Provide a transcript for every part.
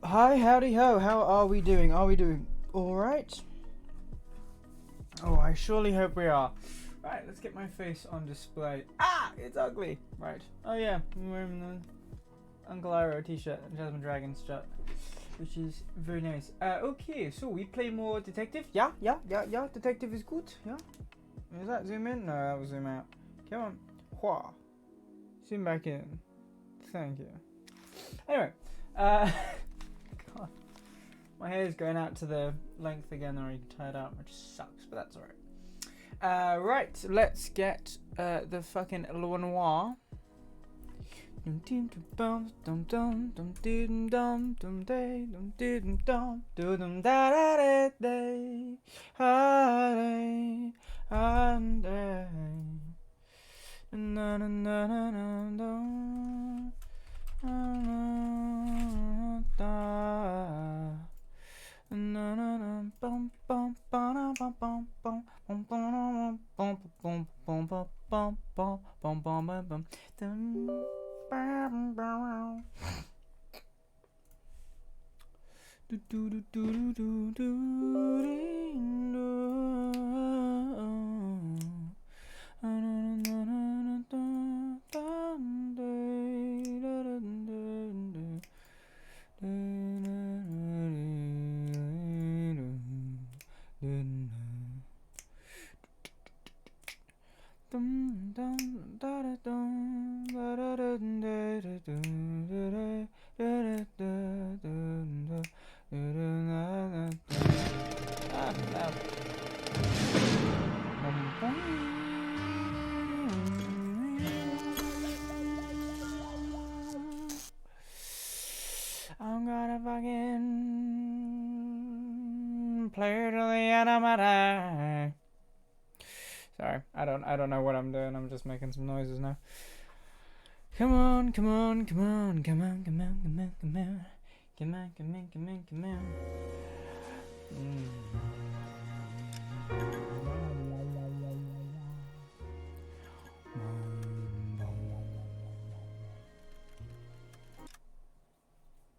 Hi, howdy ho, how are we doing? Are we doing alright? Oh, I surely hope we are. Right, let's get my face on display. Ah, it's ugly. Right. Oh yeah, I'm wearing the Uncle Iroh t-shirt and Jasmine Dragon's shirt, which is very nice. Okay, so we play more detective. Yeah. Detective is good. Yeah. Is that zoom in? No, that was zoom out. Come on. Wha. Zoom back in. Thank you. Anyway, God. My hair is going out to the length again, or you can tie it out, which sucks, but that's alright. Right, let's get the fucking Noire. I'm gonna fucking play to the end of my time. Sorry, I don't know what I'm doing. I'm just making some noises now. Come on.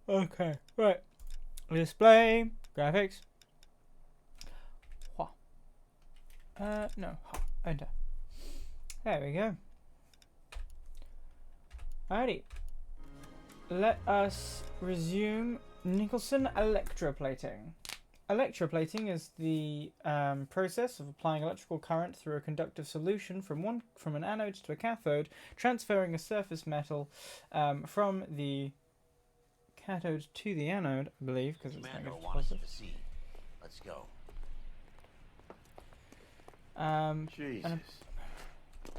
Okay, right. Display graphics. No. Enter. There we go. Alrighty. Let us resume Nicholson electroplating. Electroplating is the process of applying electrical current through a conductive solution from an anode to a cathode, transferring a surface metal from the cathode to the anode, I believe, because it's negative positive. Let's go. Jesus.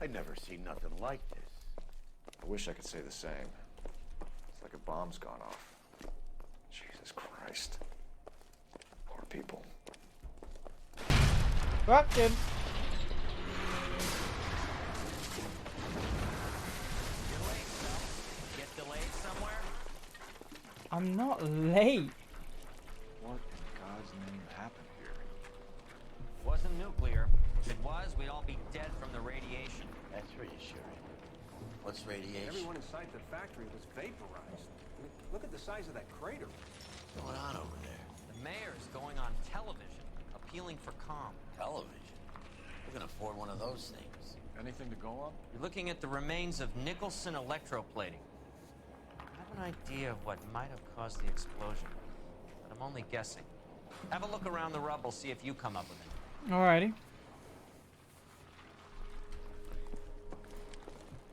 I'd never seen nothing like this. I wish I could say the same. It's like a bomb's gone off. Jesus Christ. Poor people. Rocked in. Get delayed somewhere? I'm not late. What in God's name happened here? Wasn't nuclear. If it was, we'd all be dead from the radiation. That's reassuring. What's radiation? Everyone inside the factory was vaporized. I mean, look at the size of that crater. What's going on over there? The mayor's going on television, appealing for calm. Television? Who can afford one of those things? Anything to go on? You're looking at the remains of Nicholson electroplating. I have an idea of what might have caused the explosion, but I'm only guessing. Have a look around the rubble, see if you come up with it. Alrighty.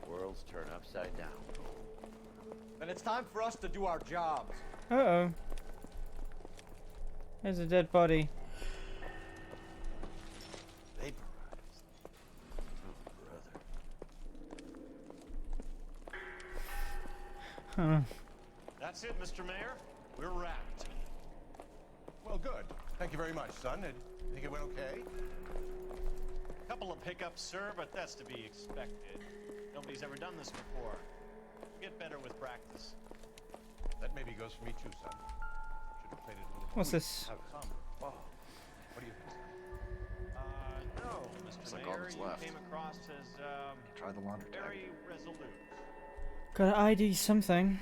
Worlds turn upside down. Then it's time for us to do our jobs. Uh-oh. There's a dead body. Vaporized. Oh, brother. Huh. That's it, Mr. Mayor. We're wrapped. Well, good. Thank you very much, son. I think it went okay. Couple of hiccups, sir, but that's to be expected. Nobody's ever done this before. Get better with practice. That maybe goes for me too, son. Should have played it a little more. What's this? Some. Oh. What do you think, son? No, Mr. Looks like all Mayor, that's you left. came across as, Try the laundry tag. very resolute. Gotta ID something.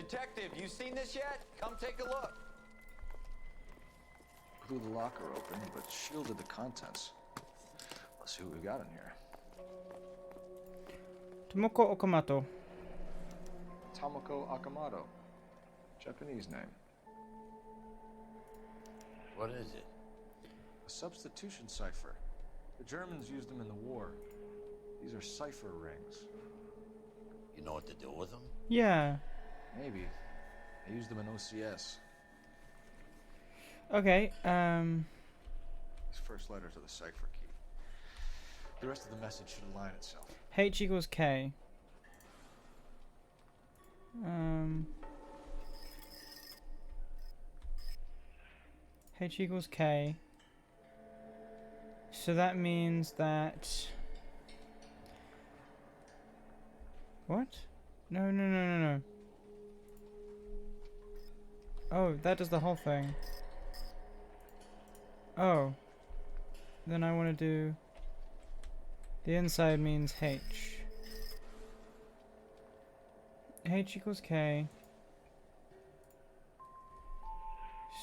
Detective, you seen this yet? Come take a look. Blew the locker open, but shielded the contents. Let's see what we got in here. Tomoko Okamoto. Tomoko Akamoto. Japanese name. What is it? A substitution cipher. The Germans used them in the war. These are cipher rings. You know what to do with them? Yeah. Maybe. I used them in OCS. Okay, His first letter to the cipher key. The rest of the message should align itself. H equals K. H equals K. So that means that... What? No, no, no, no, no. Oh, that does the whole thing. Oh. Then I want to do... The inside means H. H equals K.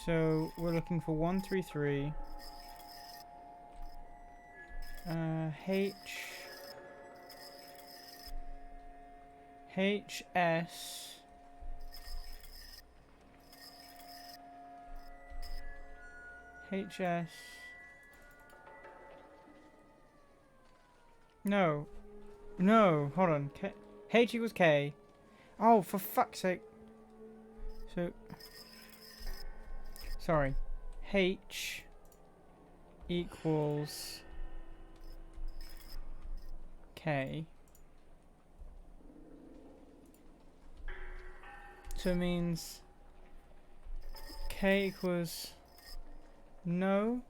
So we're looking for 133. H. HS. HS. No. No, hold on. K H equals K. Oh, for fuck's sake. So... Sorry. H equals K. So it means K equals no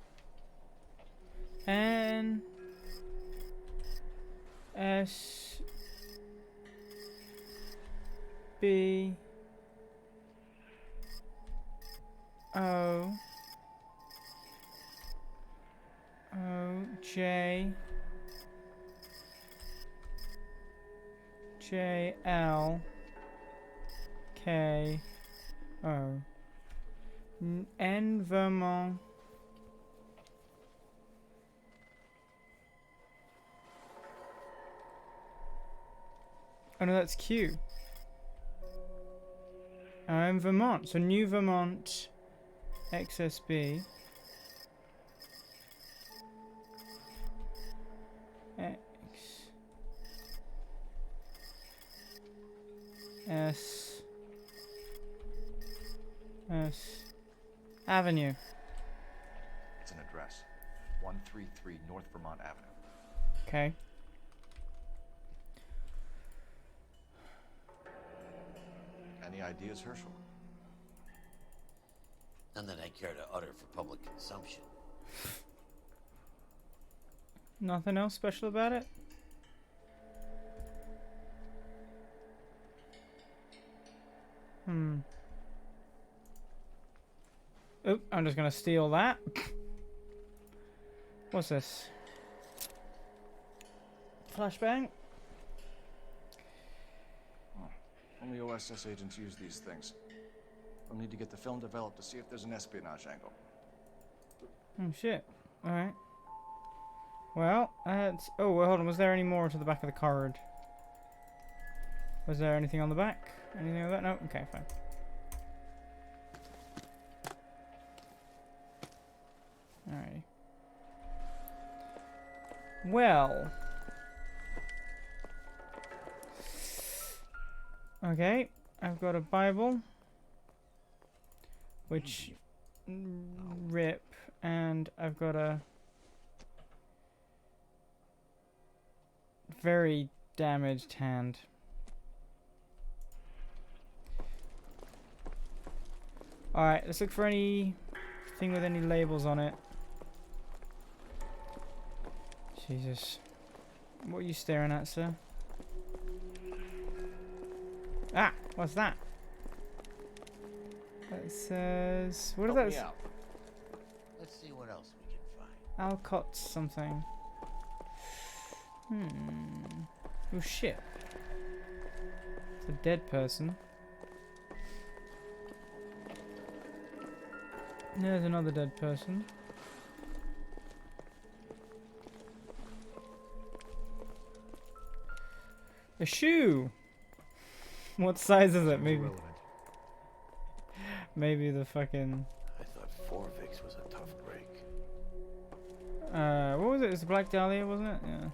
N S B O O J J L K O N Vermont. Oh no, that's Q. I'm Vermont, so New Vermont XSB X S S Avenue. It's an address. 133 North Vermont Avenue. Okay. Any ideas, Herschel? None that I care to utter for public consumption. Nothing else special about it? Oop, I'm just gonna steal that. What's this? Flashbang? Only OSS agents use these things. We'll need to get the film developed to see if there's an espionage angle. Oh shit. Alright. Well, that's... Oh, well, hold on. Was there any more to the back of the card? Was there anything on the back? Anything like that? No? Okay, fine. Alright. Well... Okay, I've got a Bible, which rip, and I've got a very damaged hand. Alright, let's look for anything with any labels on it. Jesus. What are you staring at, sir? Ah, what's that? That says... What is Help me that? out. Let's see what else we can find. Alcott something. Oh shit. It's a dead person. There's another dead person. A shoe! What size is it? Maybe the fucking... I thought Forvix was a tough break. what was it? It was the Black Dahlia, wasn't it? Yeah.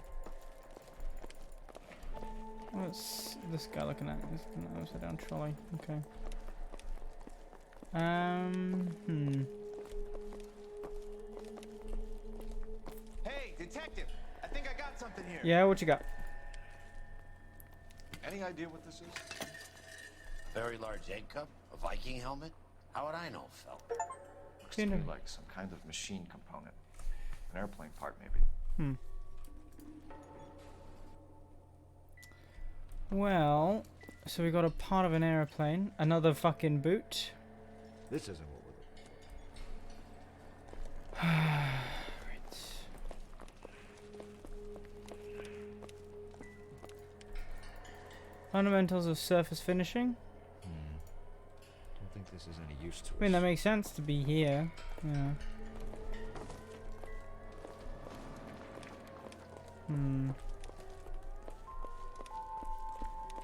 What's this guy looking at? It's an upside down trolley. Okay. Hey, detective! I think I got something here. Yeah, what you got? Any idea what this is? Very large egg cup? A Viking helmet? How would I know, fella? Looks to me Kind of. like some kind of machine component. An airplane part, maybe. Well, so we got a part of an airplane, another fucking boot. This isn't what we're looking Right. Fundamentals of surface finishing. Don't think this is any use to us. I mean, that makes sense to be here. Yeah.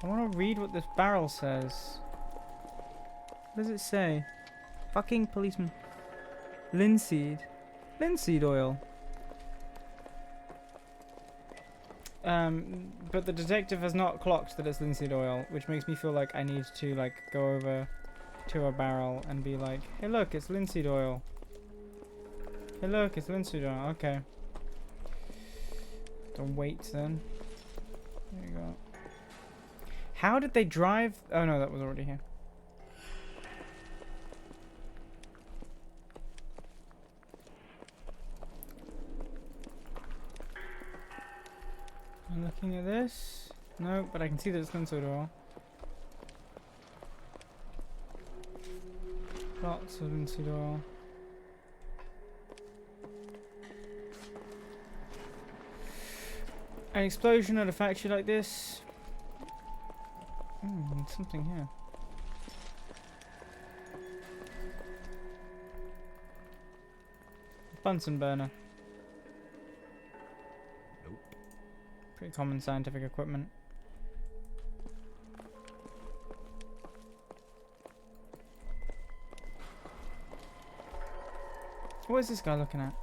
I want to read what this barrel says. What does it say? Fucking policeman. Linseed. Linseed oil. But the detective has not clocked that it's linseed oil, which makes me feel like I need to like go over to a barrel and be like, hey look, it's linseed oil. Hey look, it's linseed oil. Okay. Don't wait then. There you go. How did they drive? Oh no, that was already here. I'm looking at this. No, but I can see that it's linseed oil. Lots of linseed oil. An explosion at a factory like this. Something here. Bunsen burner. Nope. Pretty common scientific equipment. What is this guy looking at?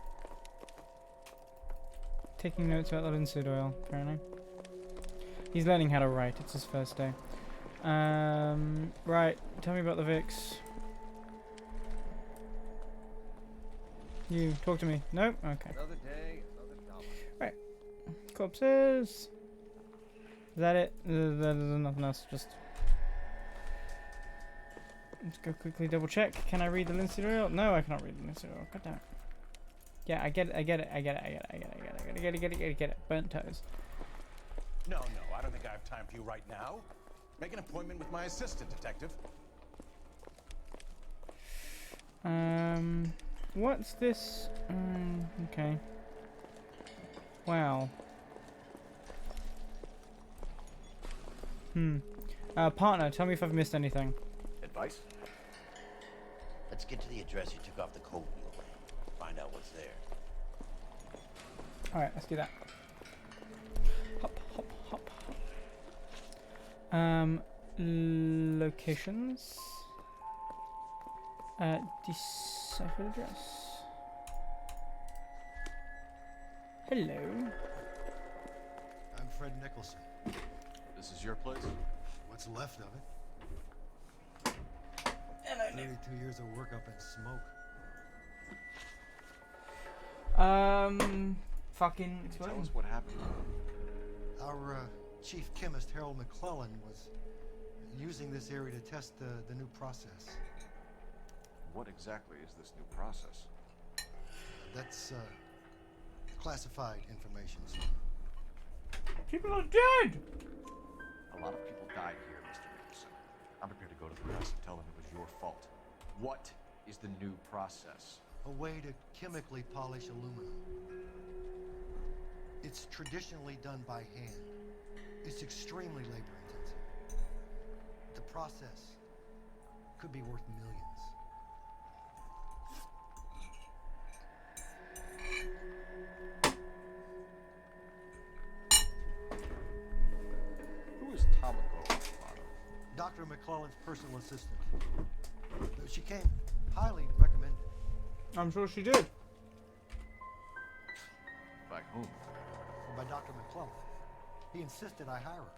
Taking notes about the linseed oil, apparently. He's learning how to write. It's his first day. Right. Tell me about the Vix. You talk to me. Nope. Okay. Another day, another dollar. Right. Corpses. Is that it? There's nothing else. Just. Let's go quickly double check. Can I read the linseed oil? No, I cannot read the linseed oil. God damn it. Yeah, I get it. Burnt toes. No, I don't think I have time for you right now. Make an appointment with my assistant, detective. What's this? Okay. Wow. Partner, tell me if I've missed anything. Advice? Let's get to the address you took off the coat wheel. Find out what's there. Alright, let's do that. Hop. Locations. Deciphered address. Hello. I'm Fred Nicholson. This is your place? What's left of it? 32 years of work up in smoke. Fucking Tell explain. us what happened. Our chief chemist, Harold McClellan, was using this area to test the new process. What exactly is this new process? That's classified information. People are dead! A lot of people died here, Mr. Nicholson. I'm prepared to go to the press and tell them it was your fault. What is the new process? A way to chemically polish aluminum. It's traditionally done by hand. It's extremely labor intensive. The process could be worth millions. Dr. McClellan's personal assistant. She came highly recommended. I'm sure she did. By whom? By Dr. McClellan. He insisted I hire her.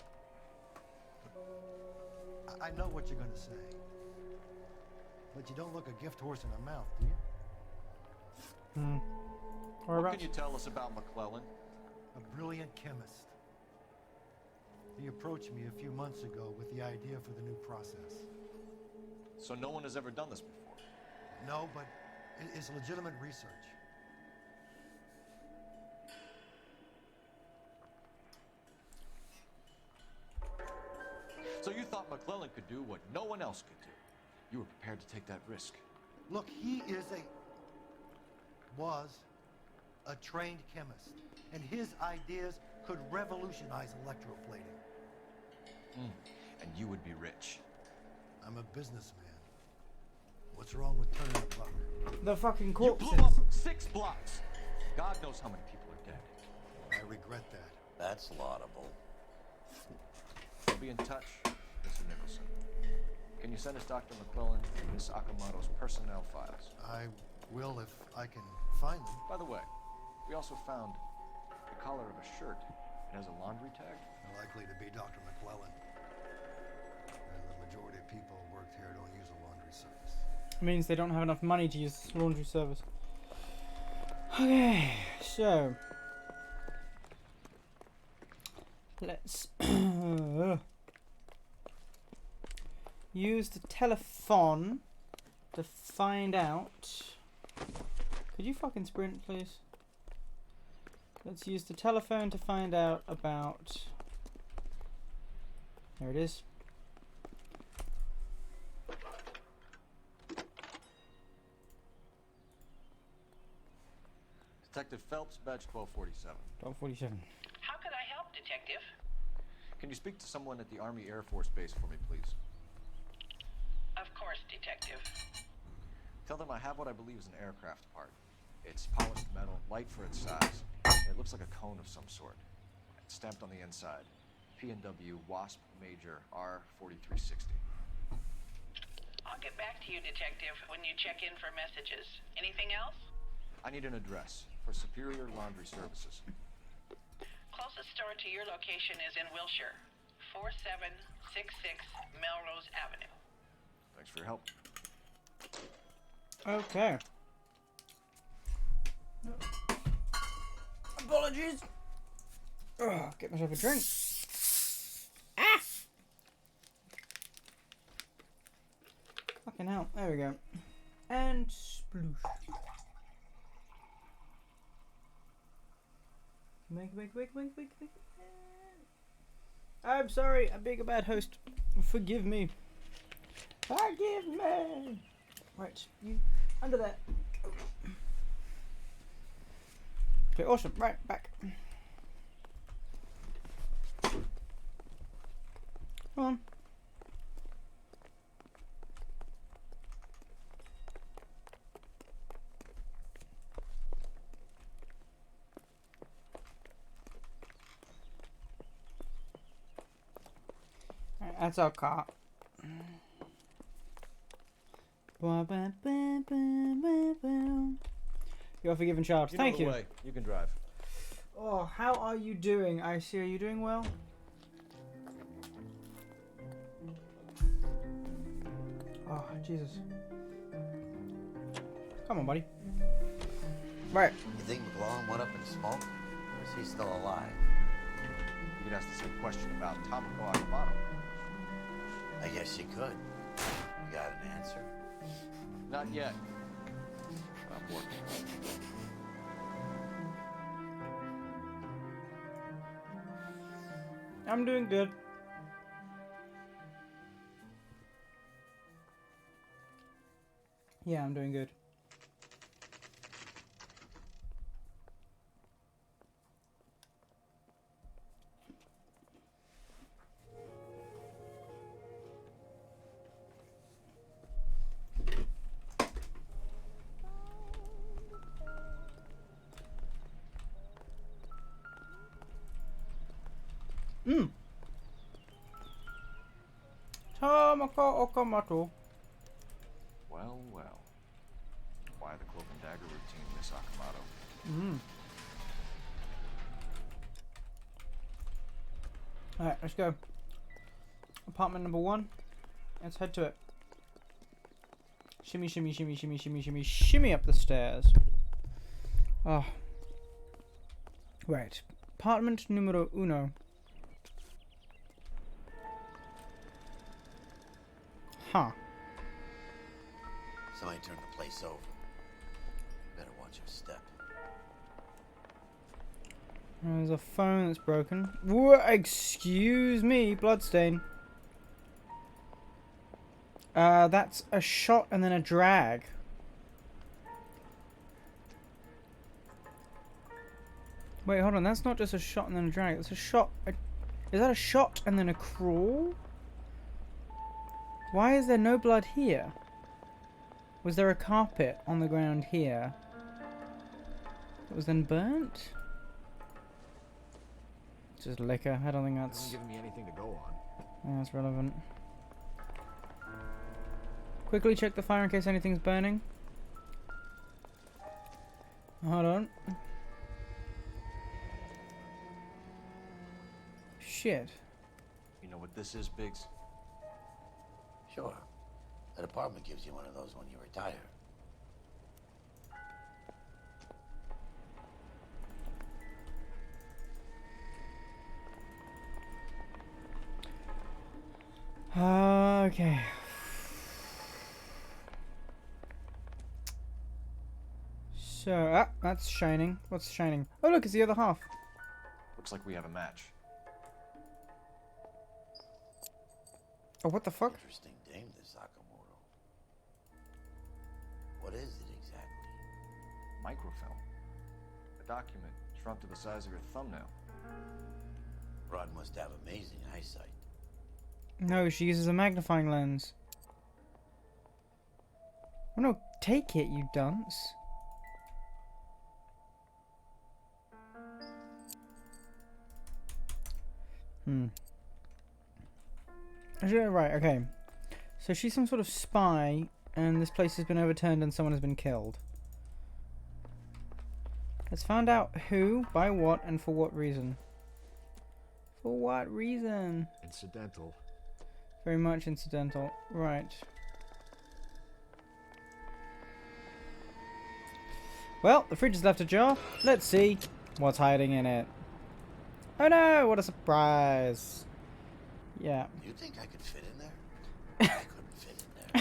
I know what you're going to say. But you don't look a gift horse in the mouth, do you? What can you tell us about McClellan? A brilliant chemist. He approached me a few months ago with the idea for the new process. So no one has ever done this before? No, but it's legitimate research. So you thought McClellan could do what no one else could do? You were prepared to take that risk? Look, he was a trained chemist, and his ideas could revolutionize electroplating. And you would be rich. I'm a businessman. What's wrong with turning a buck? The fucking You corpses. blew up 6 blocks! God knows how many people are dead. I regret that. That's laudable. I'll be in touch, Mr. Nicholson. Can you send us Dr. McClellan and Miss Akamoto's personnel files? I will if I can find them. By the way, we also found the collar of a shirt. It has a laundry tag. Likely to be Dr. McClellan. And the majority of people who work here don't use a laundry service. Means they don't have enough money to use this laundry service. Okay, so let's use the telephone to find out. Could you fucking sprint, please? Let's use the telephone to find out about. There it is. Detective Phelps, badge 1247. 1247. How could I help, Detective? Can you speak to someone at the Army Air Force Base for me, please? Of course, Detective. Tell them I have what I believe is an aircraft part. It's polished metal, light for its size. And it looks like a cone of some sort. It's stamped on the inside. P&W Wasp Major R4360. I'll get back to you, Detective, when you check in for messages. Anything else? I need an address for Superior Laundry Services. Closest store to your location is in Wilshire, 4766 Melrose Avenue. Thanks for your help. Okay. Apologies. Oh, get myself a drink. Ah! Fucking hell. There we go. And sploosh. Make. I'm sorry. I'm being a bad host. Forgive me. Forgive me. Right, you under there. Okay, awesome. Right, back. Come on. Right, that's our car. You're forgiven, child. Thank you. You can drive. Oh, how are you doing? I see. Are you doing well? Oh, Jesus. Come on, buddy. Right. You think McClellan went up in smoke? Or is he still alive? You could ask the same question about Tomoko Akamoto. I guess you could. You got an answer? Not yet. I'm working. I'm doing good. Yeah, I'm doing good. Tamako Okamoto. Well, well. Why the cloak and dagger routine, Miss Akamoto? Mm. Alright, let's go. Apartment number 1. Let's head to it. Shimmy, shimmy, shimmy, shimmy, shimmy, shimmy, shimmy up the stairs. Oh. Right. Apartment numero 1. Huh. Somebody turned the place over. Better watch your step. There's a phone that's broken. Whoa, excuse me, bloodstain. That's a shot and then a drag. Wait, hold on. That's not just a shot and then a drag. That's a shot. Is that a shot and then a crawl? Why is there no blood here? Was there a carpet on the ground here that was then burnt? Just liquor. I don't think that's... Hasn't given me anything to go on. Yeah, that's relevant. Quickly check the fire in case anything's burning. Hold on. Shit. You know what this is, Biggs? Sure. That apartment gives you one of those when you retire. Okay. So, that's shining. What's shining? Oh, look, it's the other half. Looks like we have a match. Oh, what the fuck? Interesting dame, this Sakamoto. What is it exactly? Microfilm. A document shrunk to the size of your thumbnail. Rod must have amazing eyesight. No, she uses a magnifying lens. Oh no, take it, you dunce. Right, okay. So she's some sort of spy, and this place has been overturned and someone has been killed. Let's find out who, by what, and for what reason. For what reason? Incidental. Very much incidental. Right. Well, the fridge has left ajar. Let's see what's hiding in it. Oh no, what a surprise. Yeah. You think I could fit in there? I couldn't fit in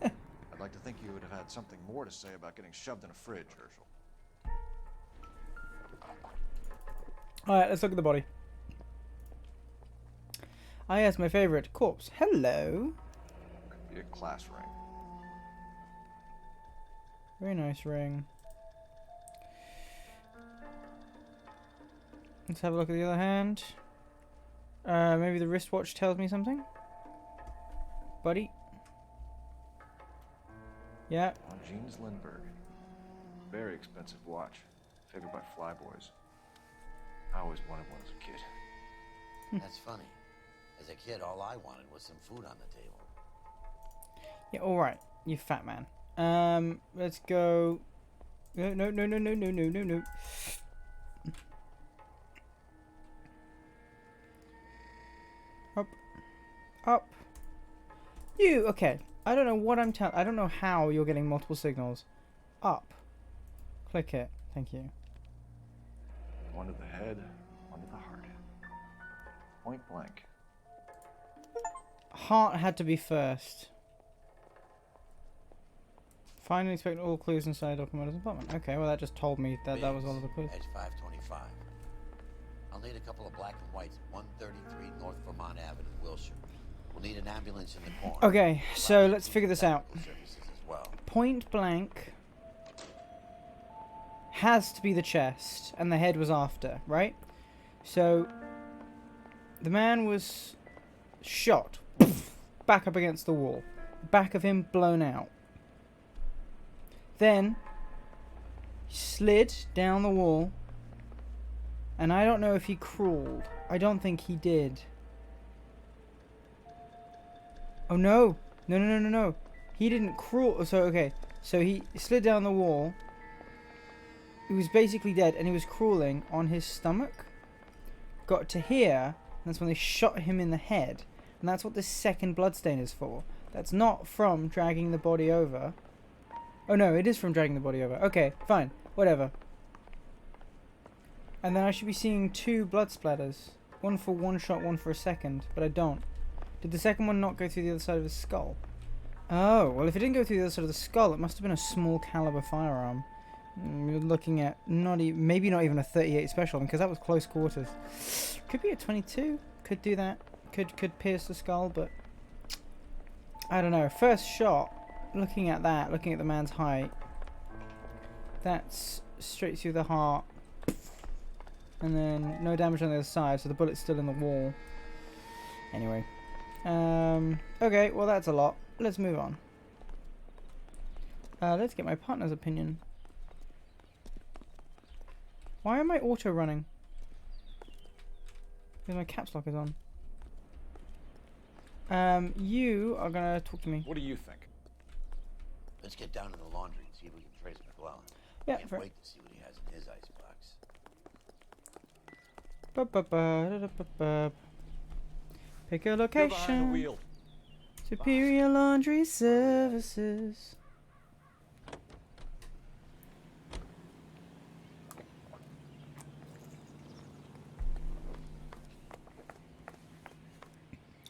there. I'd like to think you would have had something more to say about getting shoved in a fridge, Herschel. Alright, let's look at the body. Ah yes, my favourite. Corpse. Hello. Could be a class ring. Very nice ring. Let's have a look at the other hand. Maybe the wristwatch tells me something? Buddy? Yeah. Jeans Lindbergh. Very expensive watch. Favored by flyboys. I always wanted one as a kid. That's funny. As a kid, all I wanted was some food on the table. Yeah, alright. You fat man. Let's go... No. Up. You, okay. I don't know what I'm telling... I don't know how you're getting multiple signals. Up. Click it. Thank you. One to the head, one to the heart. Point blank. Heart had to be first. Finally expect all clues inside Okamoto's apartment. Okay, well that just told me that that was all of the clues. Edge 525. I'll need a couple of black and whites at 133 North Vermont Avenue, Wilshire. We'll need an ambulance in the corner. Okay, so let's figure this out. Services as well. Point blank has to be the chest, and the head was after, right? So the man was shot, back up against the wall, back of him blown out. Then slid down the wall, and I don't know if he crawled. I don't think he did. Oh no! No, no, no, no, no. He didn't crawl. So, okay. So he slid down the wall. He was basically dead and he was crawling on his stomach. Got to here. And that's when they shot him in the head. And that's what this second bloodstain is for. That's not from dragging the body over. Oh no, it is from dragging the body over. Okay, fine. Whatever. And then I should be seeing 2 blood splatters. One for one shot, one for a second. But I don't. Did the second one not go through the other side of his skull? Oh, well if it didn't go through the other side of the skull, it must have been a small caliber firearm. You're looking at maybe not even a 38 special, because that was close quarters. Could be a 22. Could do that. Could pierce the skull, but I don't know. First shot, looking at the man's height, that's straight through the heart, and then no damage on the other side, so the bullet's still in the wall. Anyway, okay, well that's a lot. Let's move on. Let's get my partner's opinion. Why am I auto running? Because my caps lock is on. You are gonna talk to me. What do you think? Let's get down to the laundry and see if we can trace McClellan. Yeah, Can't wait to see what he has in his icebox. Pick a You're behind the location. wheel. Superior Laundry Services.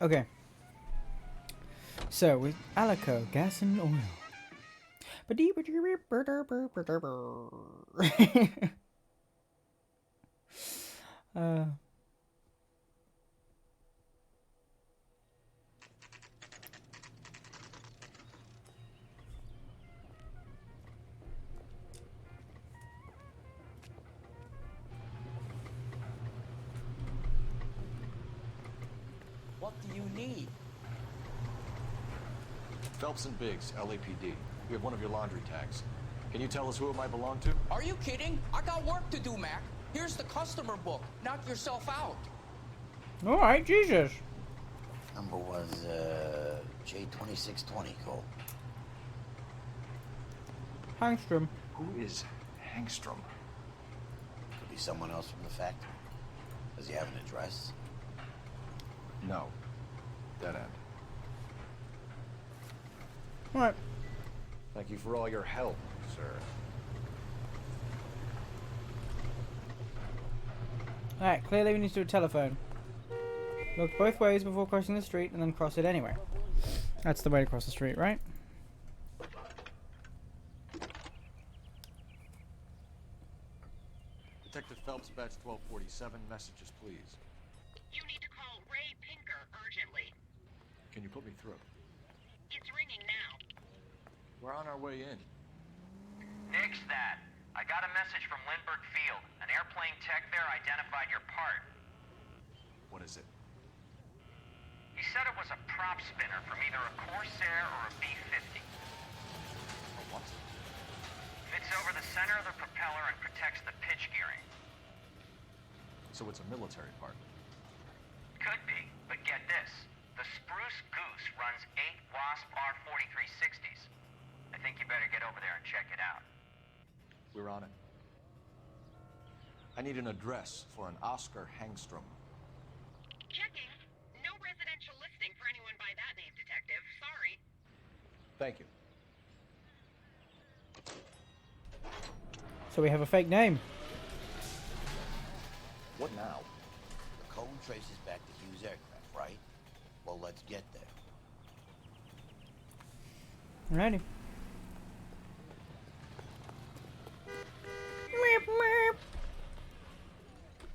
Okay. So with Alico, gas and oil. What do you need? Phelps and Biggs, LAPD. We have one of your laundry tags. Can you tell us who it might belong to? Are you kidding? I got work to do, Mac. Here's the customer book. Knock yourself out. Alright, Jesus. Number was, J2620, Cole. Hangstrom. Who is Hangstrom? Could be someone else from the factory. Does he have an address? No. Dead end. Alright. Thank you for all your help, sir. Alright, clearly we need to do a telephone. Look both ways before crossing the street and then cross it anyway. That's the way to cross the street, right? Detective Phelps, badge 1247. Messages, please. You need to call Ray Pinker urgently. Can you put me through? It's ringing now. We're on our way in. Nix that. I got a message from Lindbergh Field. An airplane tech there identified your part. What is it? He said it was a prop spinner from either a Corsair or a B-50. A what? Fits over the center of the propeller and protects the pitch gearing. So it's a military part. Could be, but get this. The Spruce Goose runs 8 Wasp R-4360s. I think you better get over there and check it out. We're on it. I need an address for an Oscar Hangstrom. Checking. No residential listing for anyone by that name, Detective. Sorry. Thank you. So we have a fake name. What now? The code traces back to Hughes Aircraft, right? Well, let's get there. Alrighty.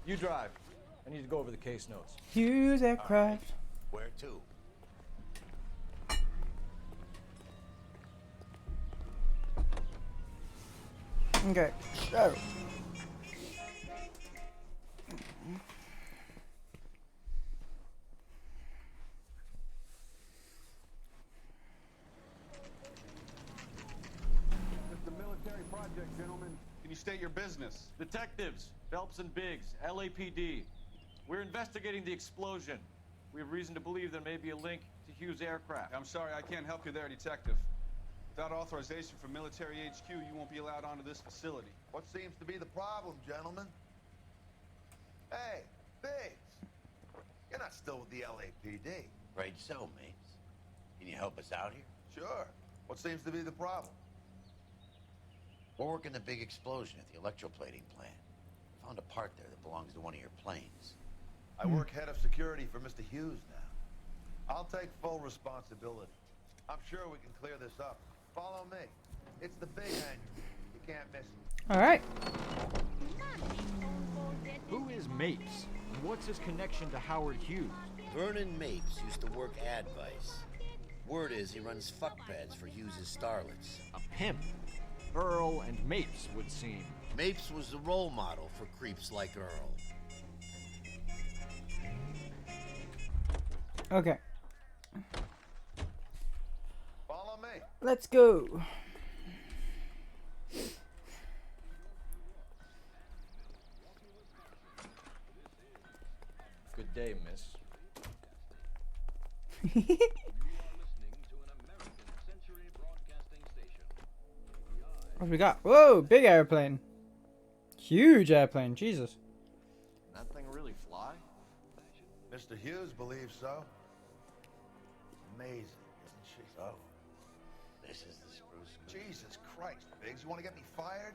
You drive. I need to go over the case notes. Hughes Aircraft. Where to? Okay, so. It's a military project, gentlemen. Can you state your business? Detectives, Phelps and Biggs, LAPD. We're investigating the explosion. We have reason to believe there may be a link to Hughes' aircraft. I'm sorry, I can't help you there, Detective. Without authorization from military HQ, you won't be allowed onto this facility. What seems to be the problem, gentlemen? Hey, Biggs! You're not still with the LAPD. Right so, Mapes. Can you help us out here? Sure. What seems to be the problem? We're working the big explosion at the electroplating plant. Found a part there that belongs to one of your planes. I work head of security for Mr. Hughes now. I'll take full responsibility. I'm sure we can clear this up. Follow me. It's the big hangar. You can't miss it. All right. Who is Mapes? And what's his connection to Howard Hughes? Vernon Mapes used to work Advice. Word is he runs fuck pads for Hughes' starlets. A pimp. Earl and Mapes would seem. Mapes was the role model for creeps like Earl. Okay. Follow me. Let's go. Good day, miss. What we got? Whoa, big airplane. Huge airplane, Jesus. That thing really fly? Mr. Hughes believes so. Amazing, isn't she? Oh, this is the spruce. Jesus Christ, Biggs, you want to get me fired?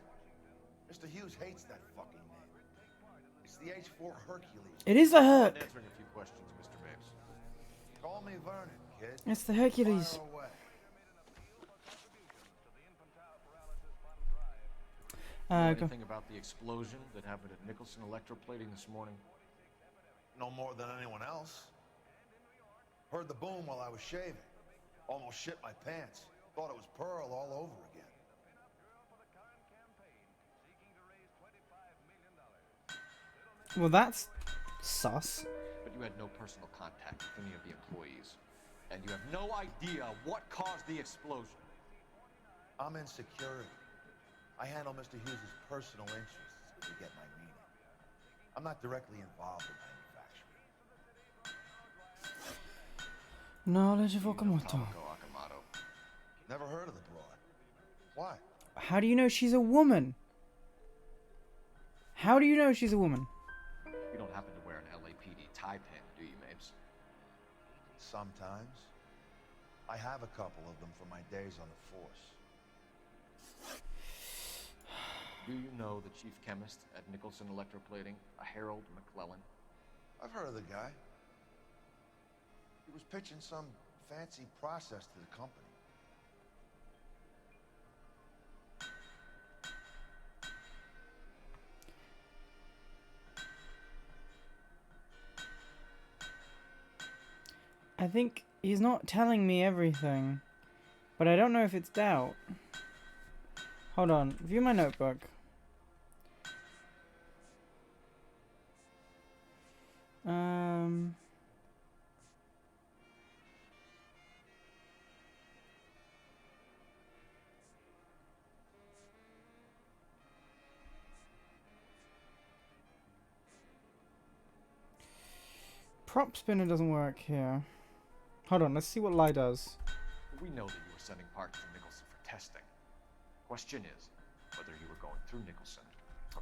Mr. Hughes hates that fucking name. It's the H-4 Hercules. It is the Herc. I'm answering a few questions, Mr. Mapes. Call me Vernon, kid. It's the Hercules. Fire away. Anything about the explosion that happened at Nicholson Electroplating this morning? No more than anyone else. Heard the boom while I was shaving. Almost shit my pants. Thought it was Pearl all over again. Well, that's sus. But you had no personal contact with any of the employees. And you have no idea what caused the explosion. I'm in security. I handle Mr. Hughes' personal interests, if you get my meaning. I'm not directly involved in manufacturing. Knowledge of Okamoto. Never heard of the broad. Why? How do you know she's a woman? How do you know she's a woman? You don't happen to wear an LAPD tie pin, do you, Mapes? Sometimes. I have a couple of them from my days on the force. Do you know the chief chemist at Nicholson Electroplating, a Harold McClellan? I've heard of the guy. He was pitching some fancy process to the company. I think he's not telling me everything, but I don't know if it's doubt. Hold on, view my notebook. Prop spinner doesn't work here. Hold on, let's see what Lie does. We know that you were sending parts to Nicholson for testing. Question is whether you were going through Nicholson.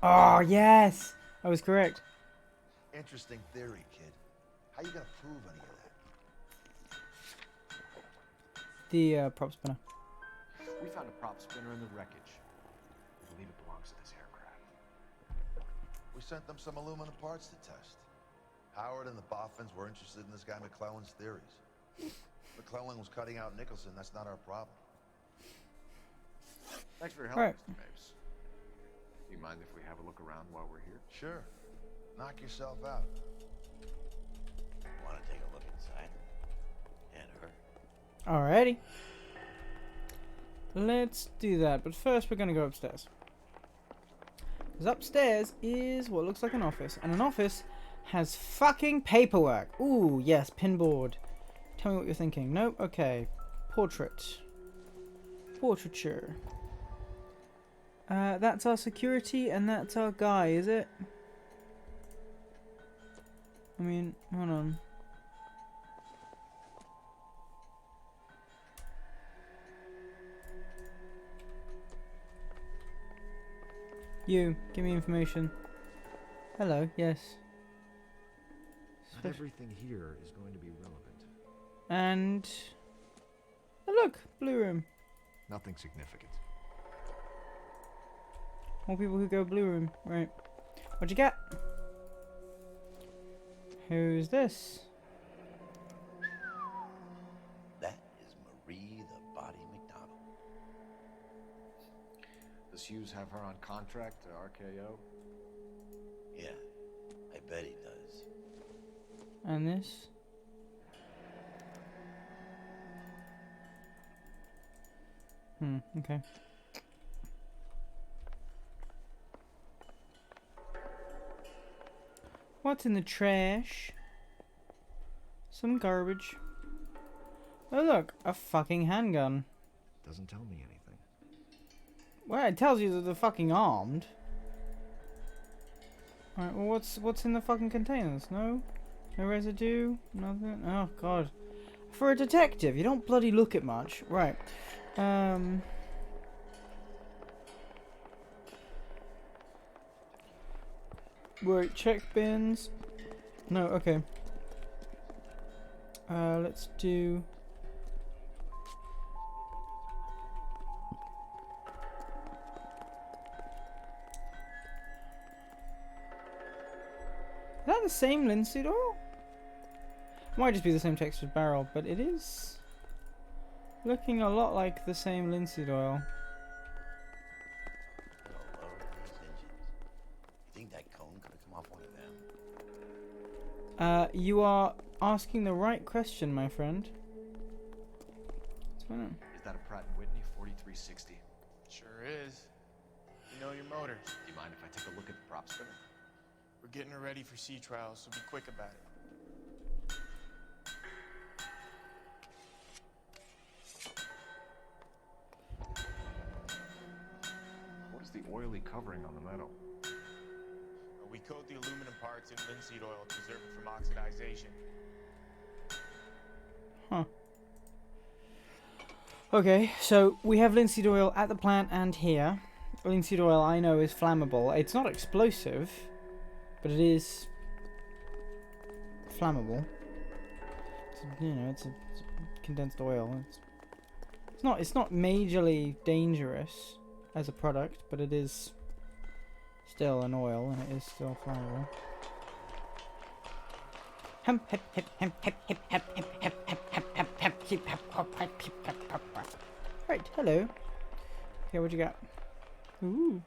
Oh, yes! I was correct. Interesting theory, kid. How you gonna prove any of that? The prop spinner. We found a prop spinner in the wreckage. We believe it belongs to this aircraft. We sent them some aluminum parts to test. Howard and the Boffins were interested in this guy McClellan's theories. McClellan was cutting out Nicholson. That's not our problem. Thanks for your help, Right. Mr. Mapes. Do you mind if we have a look around while we're here? Sure. Knock yourself out. Want to take a look inside? And her? Alrighty. Let's do that, but first we're gonna go upstairs. Because upstairs is what looks like an office, and an office has fucking paperwork. Ooh, yes, pinboard. Tell me what you're thinking. Nope, okay. Portrait. Portraiture. That's our security, and that's our guy, is it? I mean, hold on. You, give me information. Hello, yes. Not everything here is going to be relevant. And... oh, look! Blue room. Nothing significant. More people who go blue room. Right. What'd you get? Who's this? That is Marie the Body McDonald. Does Hughes have her on contract to RKO? Yeah, I bet he does. And this? Okay. What's in the trash? Some garbage. Oh look, a fucking handgun. Doesn't tell me anything. Well, it tells you that they're fucking armed. Alright, well what's in the fucking containers? No? No residue? Nothing? Oh god. For a detective, you don't bloody look at much. Right. Right, check bins. No, okay. Let's do... is that the same linseed oil? Might just be the same textured barrel, but it is looking a lot like the same linseed oil. Hello, these engines. You think that cone could have come off one of them? You are asking the right question, my friend. What's going on? Is that a Pratt & Whitney 4360? Sure is. You know your motors. Do you mind if I take a look at the prop spinner? We're getting her ready for sea trials, so be quick about it. What is the oily covering on the metal? We coat the aluminum parts in linseed oil to preserve it from oxidization. Huh. Okay, so we have linseed oil at the plant and here. Linseed oil, I know, is flammable. It's not explosive, but it is flammable. So, you know, it's a condensed oil. It's not majorly dangerous as a product, but it is still an oil, and it is still flammable. Right, hello. Okay, what you got? Ooh.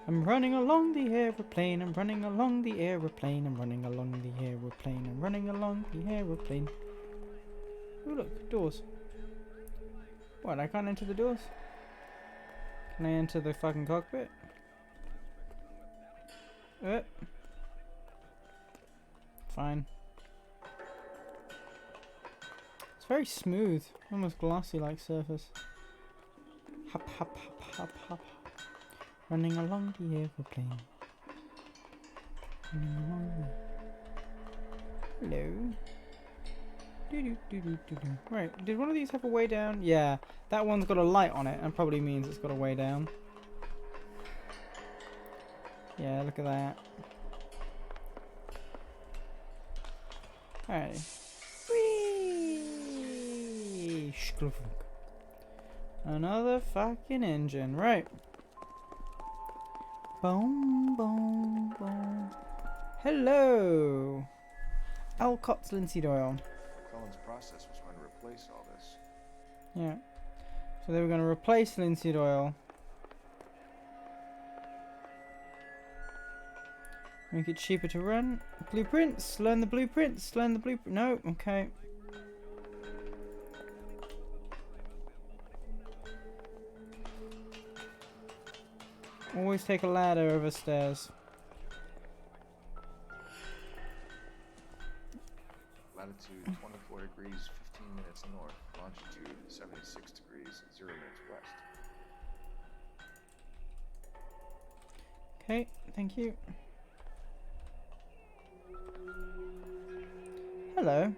I'm running along the aeroplane, I'm running along the aeroplane, I'm running along the aeroplane, I'm running along the aeroplane. Ooh, look, doors. What, I can't enter the doors? Can I enter the fucking cockpit? Fine. It's very smooth, almost glossy-like surface. Hop, hop, hop, hop, hop. Running along the aeroplane. Running along the... hello. Right, did one of these have a way down? Yeah, that one's got a light on it, and probably means it's got a way down. Yeah, look at that. Alright. Whee! Another fucking engine. Right. Boom, boom, boom. Hello! Alcott's linseed oil. Cullen's process was going to replace all this. Yeah. So they were going to replace linseed oil. Make it cheaper to run. Blueprints. Learn the blueprints. Learn the blueprint. No. Okay. Always take a ladder over stairs. Latitude 24 degrees, 15 minutes north. Longitude 76 degrees, 0 minutes west. Okay, thank you. Hello.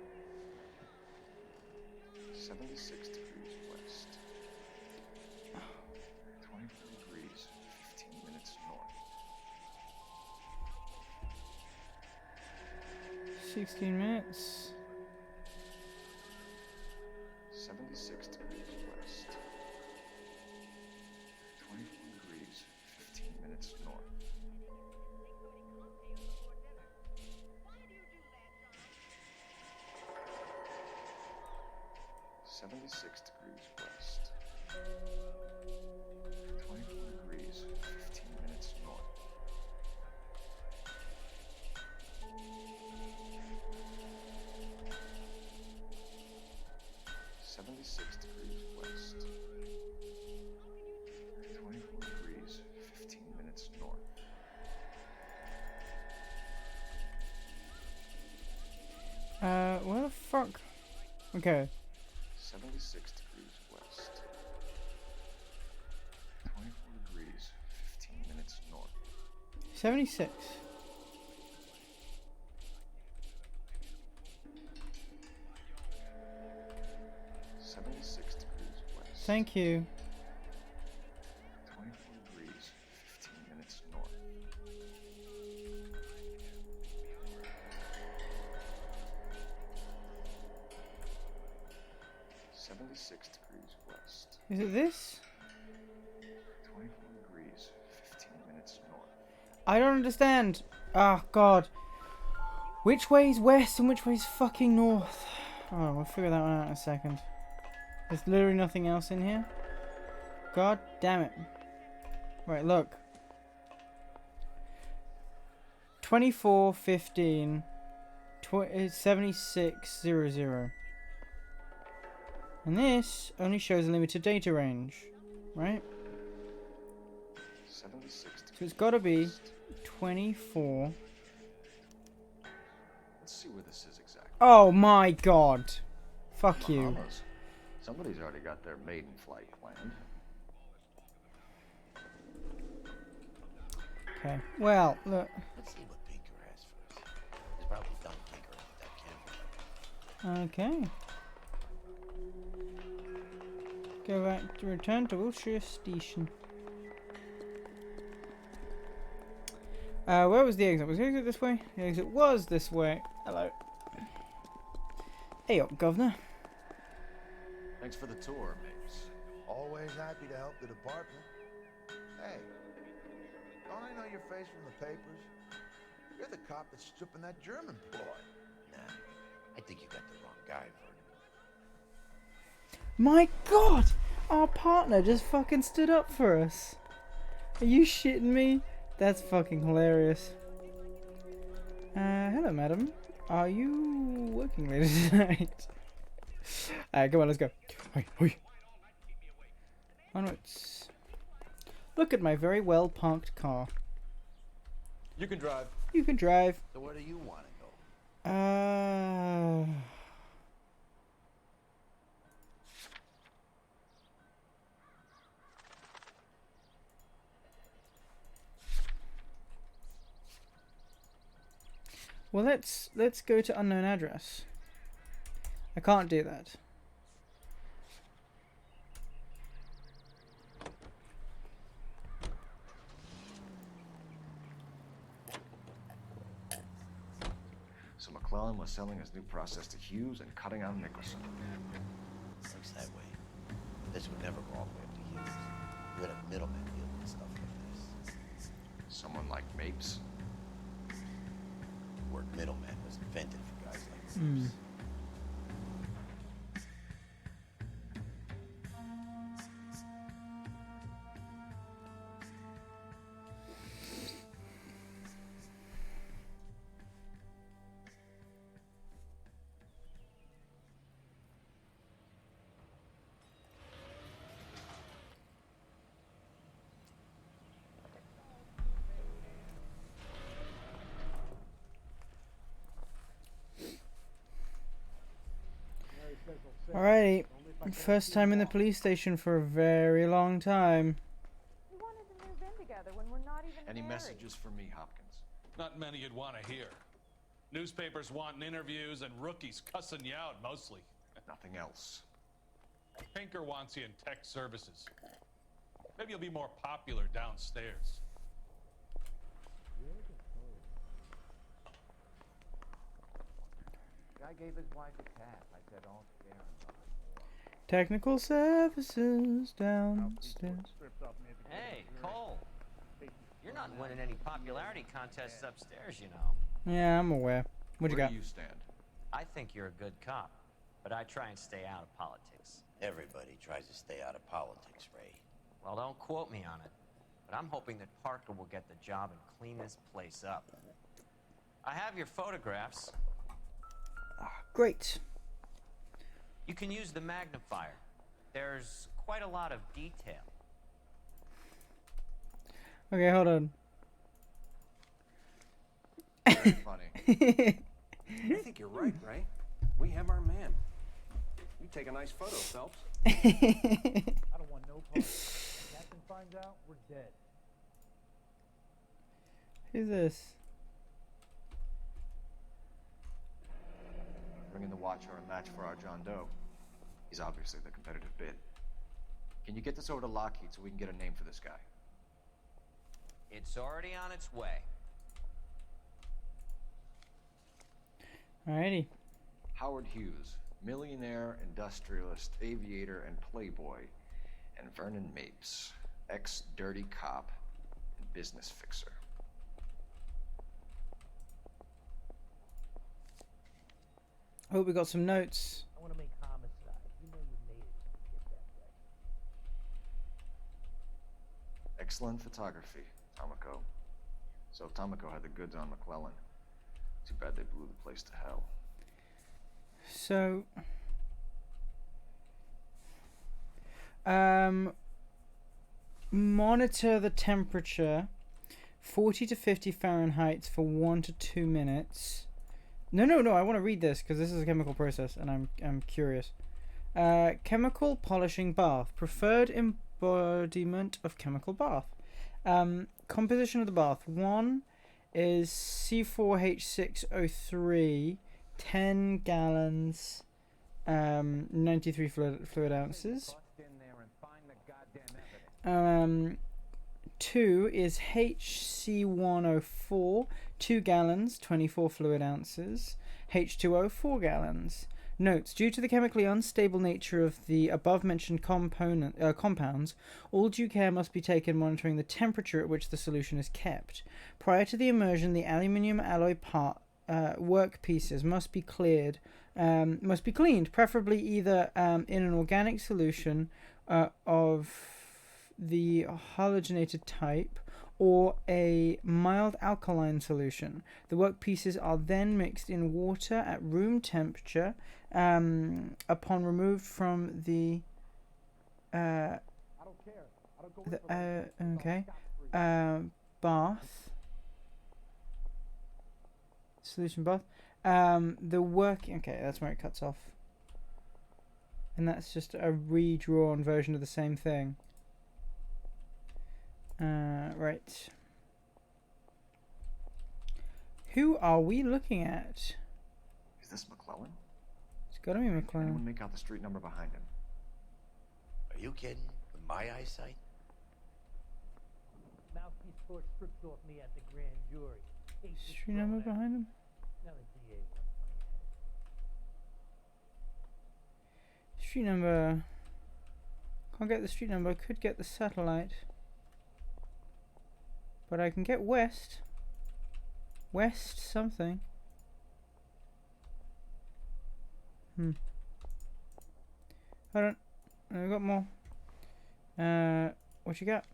76 degrees west. 24 degrees, 15 minutes 16 minutes. 76 degrees west. 24 degrees, 15 minutes north. 76 degrees west. 24 degrees, 15 minutes north. 76 degrees west. 24 degrees, 15 minutes north. 'Where the fuck? Okay. 76 degrees west. 24 degrees, 15 minutes north. 76. Thank you. 24 degrees, 15 minutes north. 76 degrees west. Is it this? 24 degrees, 15 minutes north. I don't understand. Ah, God. Which way's west and which way's fucking north? Oh, we'll figure that one out in a second. There's literally nothing else in here. God damn it. Right, look. 24:15. 76:00. And this only shows a limited data range, right? 76 degrees. So it's got to be 24. Let's see where this is exactly. Oh my God. Fuck you. Bahamas. Somebody's already got their maiden flight planned. Okay. Well, look. Let's see what Pinker has for us. He's probably done tinkering with that camera. Okay. Go back to return to Wiltshire Station. Where was the exit? Was the exit this way? The exit was this way. Hello. Hey up, Governor. Thanks for the tour, Mapes. Always happy to help the department. Hey, don't I know your face from the papers? You're the cop that's stripping that German boy. Nah, I think you got the wrong guy, Vernon. My God! Our partner just fucking stood up for us. Are you shitting me? That's fucking hilarious. Hello, madam. Are you working later tonight? Alright, come on, let's go. Oi. Onwards. Look at my very well parked car. You can drive. You can drive. So where do you want to go? Well, let's go to unknown address. I can't do that. So McClellan was selling his new process to Hughes and cutting out Nicholson. Looks that way. This would never go all the way up to Hughes. You had a middleman dealing with stuff like this. Someone like Mapes. The word middleman was invented for guys like Mapes. Alrighty. First time in the police station for a very long time. We wanted to move in together when we're not even Any married. messages for me, Hopkins? Not many you'd want to hear. Newspapers wanting interviews and rookies cussing you out mostly. Nothing else. Pinker wants you in tech services. Maybe you'll be more popular downstairs. Guy gave his wife a cat. I said, "All fair and more." Technical services downstairs. Hey, Cole. You're not winning any popularity contests upstairs, you know. Yeah, I'm aware. What you Where got? do you stand? I think you're a good cop, but I try and stay out of politics. Everybody tries to stay out of politics, Ray. Well, don't quote me on it, but I'm hoping that Parker will get the job and clean this place up. I have your photographs. Great. You can use the magnifier. There's quite a lot of detail. Okay, hold on. Very funny. I think you're right, Ray. We have our man. You take a nice photo, Phelps. I don't want no part. If Captain finds out, we're dead. Who's this? Bringing the Watcher a match for our John Doe. He's obviously the competitive bid. Can you get this over to Lockheed so we can get a name for this guy? It's already on its way. Alrighty. Howard Hughes, millionaire, industrialist, aviator, and playboy. And Vernon Mapes, ex-dirty cop and business fixer. Oh, we got some notes. I want to make homicide. You know you made it if you get that right. Excellent photography, Tomoko. So Tomoko had the goods on McClellan. Too bad they blew the place to hell. So, monitor the temperature 40 to 50 Fahrenheit for 1 to 2 minutes. No, I want to read this because this is a chemical process and I'm curious. Chemical polishing bath. Preferred embodiment of chemical bath. Composition of the bath. 1 is C4H6O3, 10 gallons, 93 fluid ounces. 2 is HC1O4, 2 gallons, 24 fluid ounces. H2O, 4 gallons. Notes: due to the chemically unstable nature of the above-mentioned compounds, all due care must be taken monitoring the temperature at which the solution is kept. Prior to the immersion, the aluminium alloy work pieces must be cleaned, preferably either in an organic solution of the halogenated type or a mild alkaline solution. The work pieces are then mixed in water at room temperature. Upon removed from the bath solution bath, the work, okay, that's where it cuts off, and that's just a redrawn version of the same thing. Right. Who are we looking at? Is this McClellan? It's gotta be McClellan. Can anyone make out the street number behind him? Are you kidding? With my eyesight? Mouthpiece court stripped off me at the grand jury. Street number behind him? Now the DA wants my head. Street number. Can't get the street number. Could get the satellite. But I can get west. West something. Hold on. I've got more. What you got?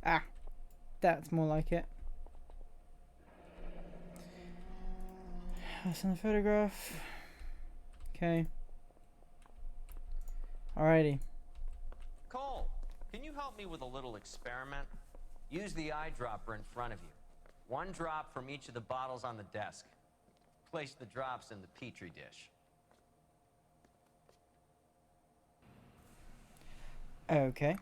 Ah. That's more like it. That's in the photograph. Okay. Alrighty. Cole, can you help me with a little experiment? Use the eyedropper in front of you. 1 drop from each of the bottles on the desk. Place the drops in the petri dish. Okay.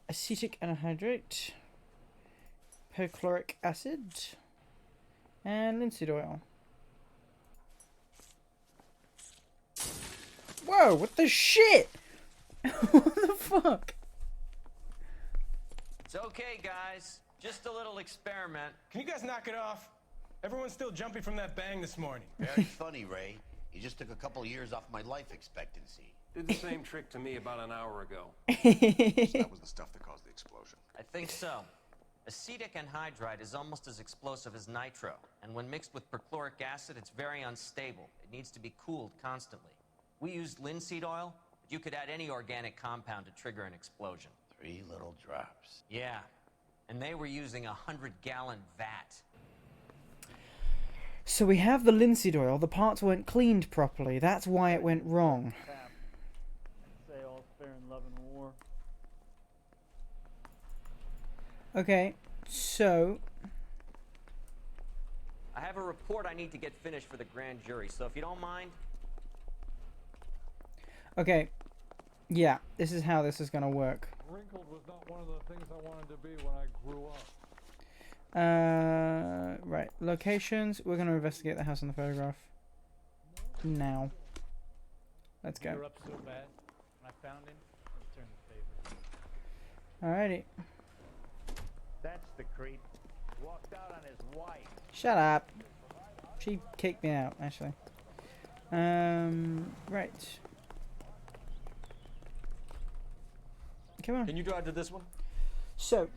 Acetic anhydride, perchloric acid, and linseed oil. Whoa, what the shit? What the fuck? It's okay, guys. Just a little experiment. Can you guys knock it off? Everyone's still jumping from that bang this morning. Very funny, Ray. You just took a couple years off my life expectancy. Did the same trick to me about an hour ago. So that was the stuff that caused the explosion. I think so. Acetic anhydride is almost as explosive as nitro, and when mixed with perchloric acid, it's very unstable. It needs to be cooled constantly. We used linseed oil, but you could add any organic compound to trigger an explosion. 3 little drops. Yeah, and they were using a 100-gallon vat. So we have the linseed oil. The parts weren't cleaned properly. That's why it went wrong. Say all's fair in love and war. Okay, so... I have a report I need to get finished for the grand jury, so if you don't mind... Okay, yeah, this is how this is going to work. Wrinkled was not one of the things I wanted to be when I grew up. Right, locations. We're going to investigate the house in the photograph. Now. Let's go. You're up so bad. When I found him, he turned the favor. Alrighty. That's the creep. Walked out on his wife. Shut up. She kicked me out, actually. Right. Come on. Can you drive to this one? So.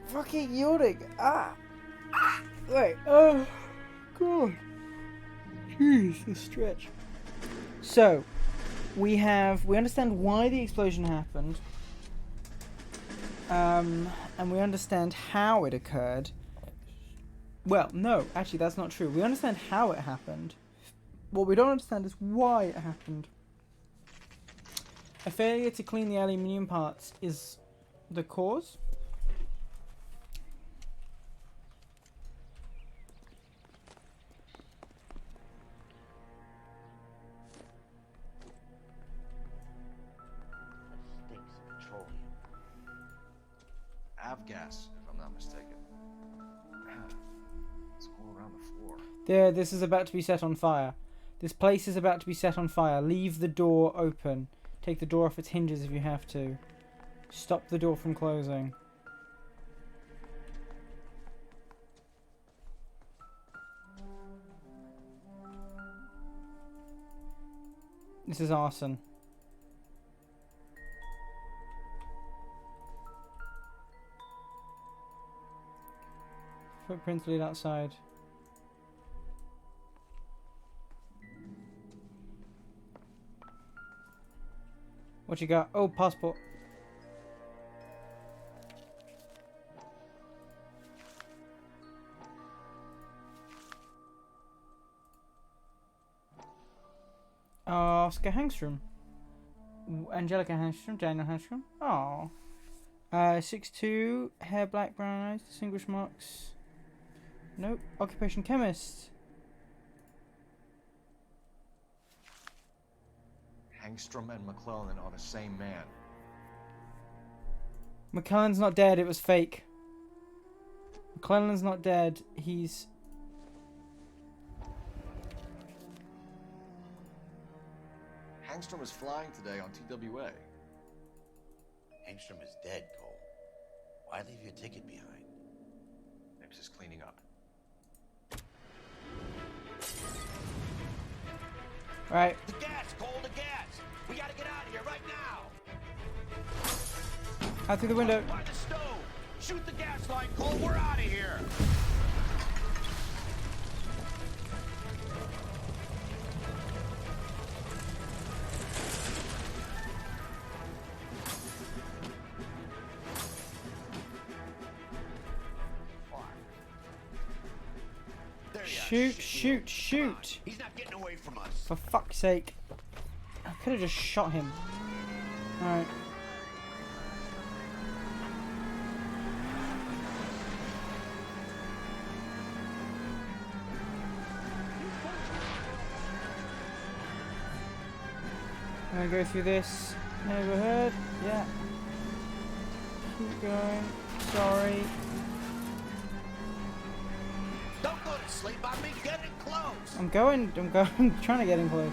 Fucking yawning. Wait. Oh. God. Jeez, the stretch. So. We understand why the explosion happened. And we understand how it occurred. Well, no, actually that's not true. We understand how it happened. What we don't understand is why it happened. A failure to clean the aluminium parts is the cause. Stinks of petroleum. Avgas, if I'm not mistaken. It's all around the floor. This is about to be set on fire. This place is about to be set on fire. Leave the door open. Take the door off its hinges if you have to. Stop the door from closing. This is arson. Footprints lead outside. What you got? Oh, passport. Oscar Hangstrom. Angelica Hangstrom. Daniel Hangstrom. Oh. 6'2", hair black, brown eyes, distinguished marks. Nope. Occupation chemist. Hangstrom and McClellan are the same man. McClellan's not dead, it was fake. McClellan's not dead, he's... Hangstrom is flying today on TWA. Hangstrom is dead, Cole. Why leave your ticket behind? Maybe he's just cleaning up. Right. The gas, Cole, the gas! We gotta get out of here right now! Out through the window. By the stove! Shoot the gas line, Cole, we're out of here! Shoot, shoot, shoot! He's not getting away from us. For fuck's sake. I could have just shot him. Alright. I'm gonna go through this neighborhood. Yeah. Keep going. Sorry. Don't go to sleep on me, get in close! I'm going, I'm trying to get in close.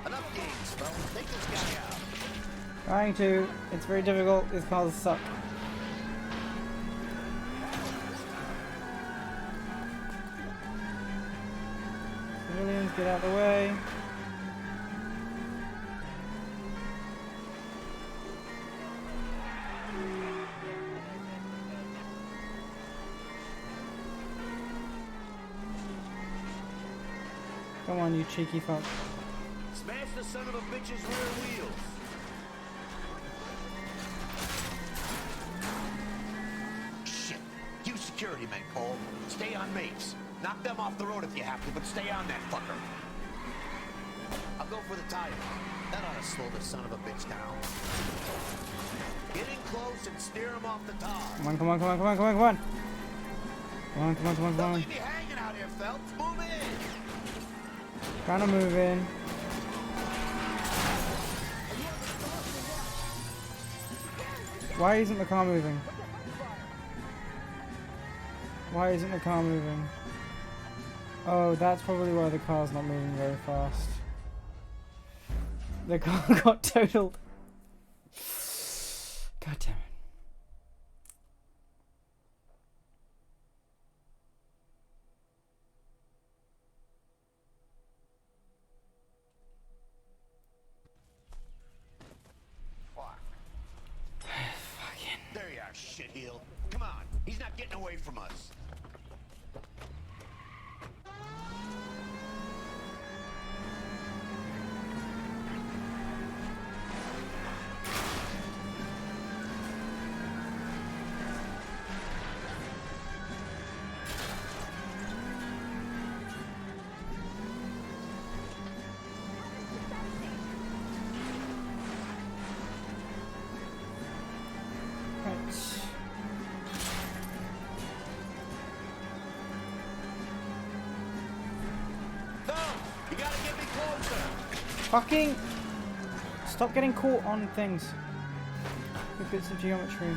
Enough games, fellas. Take this guy out. Trying to. It's very difficult. These cars suck. Civilians, get out of the way. Come on, you cheeky fuck. Smash the son of a bitch's rear wheels. Shit. You security men, Cole. Stay on mates. Knock them off the road if you have to, but stay on that fucker. I'll go for the tires. That ought to slow the son of a bitch down. Get in close and steer him off the tar. Come on, come on, come on, come on, come on, come on. Come on, come on, come on, come Don't on. leave me hanging out here, Phelps. Move in. Trying to move in. Why isn't the car moving? Why isn't the car moving? Oh, that's probably why the car's not moving very fast. The car got totaled. God damn it. There you are, shitheel. Come on, he's not getting away from us. You gotta get me closer. Fucking stop getting caught on things with bits of geometry.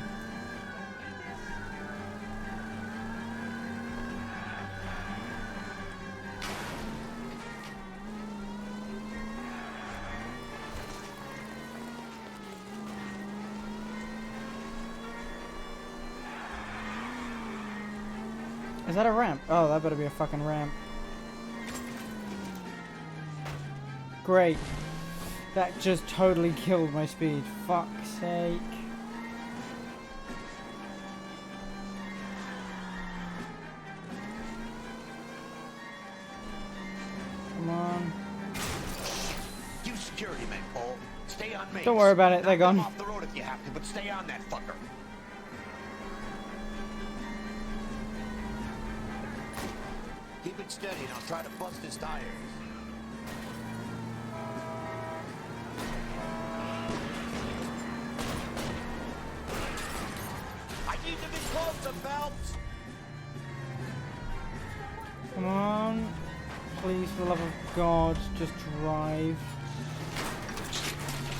Is that a ramp? Oh, that better be a fucking ramp. Great. That just totally killed my speed. Fuck's sake. Come on. You security men, Cole. Stay on me. Don't worry about it, they're gone. Off the road if you have to, but stay on that fucker. Keep it steady and I'll try to bust his tires. I need to be closer, Phelps. Come on. Please, for the love of God, just drive.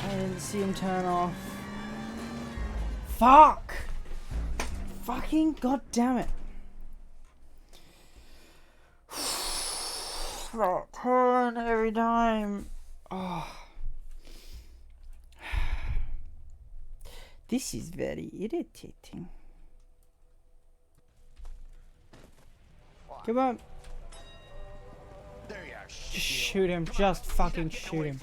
I didn't see him turn off. Fuck! Fucking god damn it. That turn every time. Oh. This is very irritating. Come on. There you are. Just shoot him. Just fucking shoot him.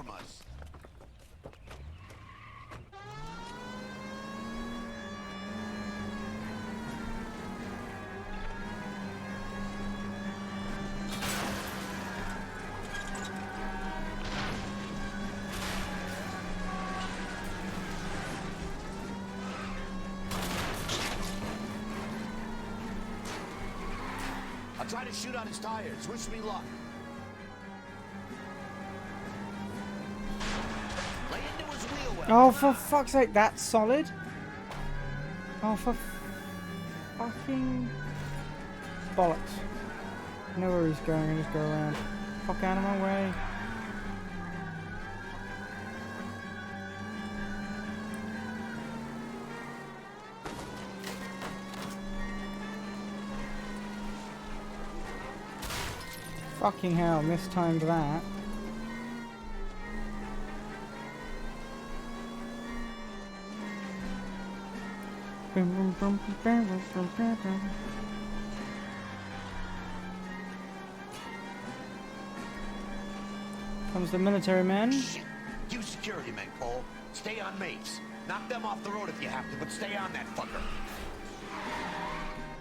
I'll try to shoot out his tires. Wish me luck. Lay into his wheel well. Oh, for fuck's sake, that's solid. Oh, for fucking bollocks. I know where he's going, I just go around. Fuck out of my way. Fucking hell, mistimed that. Comes the military man. Shit. You security men, Cole. Stay on mates. Knock them off the road if you have to, but stay on that fucker.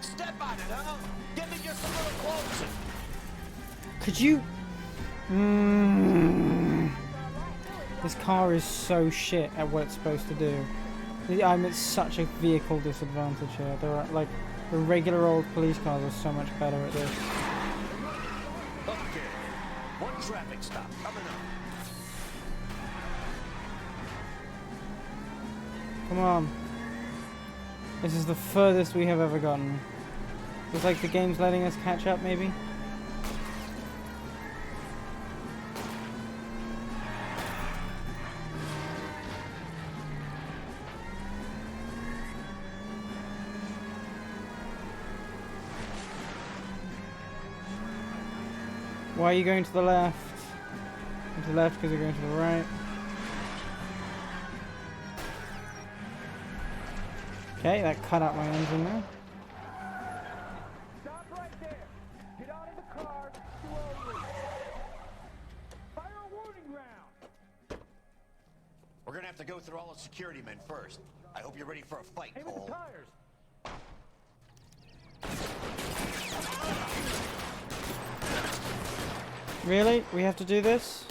Step on it, huh? Get me just a little closer. Could you... This car is so shit at what it's supposed to do. I'm at such a vehicle disadvantage here. There are, like, the regular old police cars are so much better at this. Okay. One traffic stop coming up. Come on. This is the furthest we have ever gotten. Looks like the game's letting us catch up, maybe? Why are you going to the left? To the left because you're going to the right. Okay, that cut out my engine there. Stop right there. Get out of the car slowly. Fire a warning round. We're gonna have to go through all the security men first. I hope you're ready for a fight, Aim at Cole. the tires. Really? We have to do this?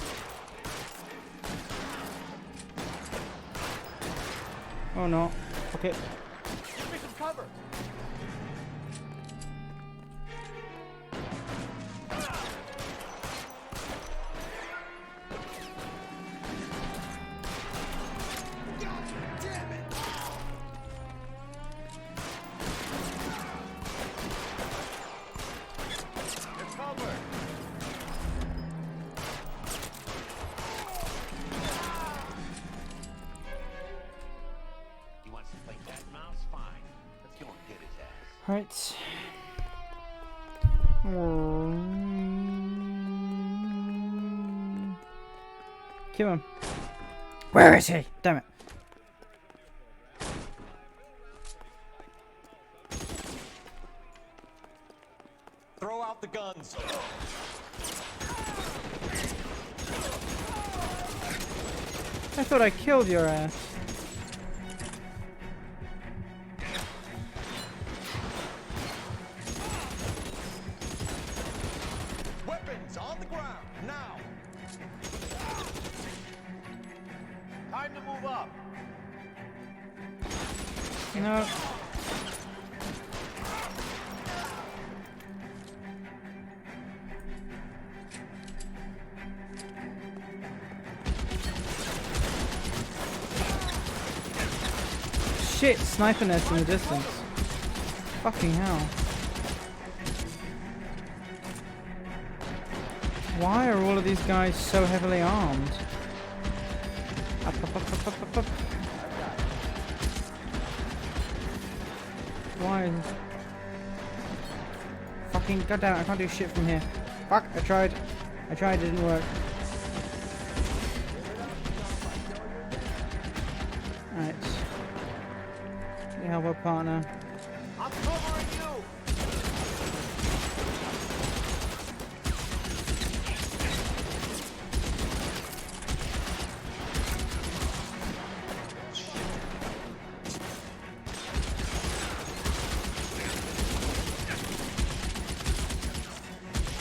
Oh no. Okay. Give me some cover. Damn it! You're covered. He wants to play cat and mouse? Fine. Let's go and get his ass. Right. Kill him. Where is he? Damn it. Throw out the guns. I thought I killed your ass. Weapons on the ground, now. Time to move up. No. Shit, sniper nest in the distance. Fucking hell. Why are all of these guys so heavily armed? Up, up, up, up, up, up, up. Why is this? Fucking goddamn, I can't do shit from here. Fuck, I tried, it didn't work. Right. Let me help our partner. I'm covering you.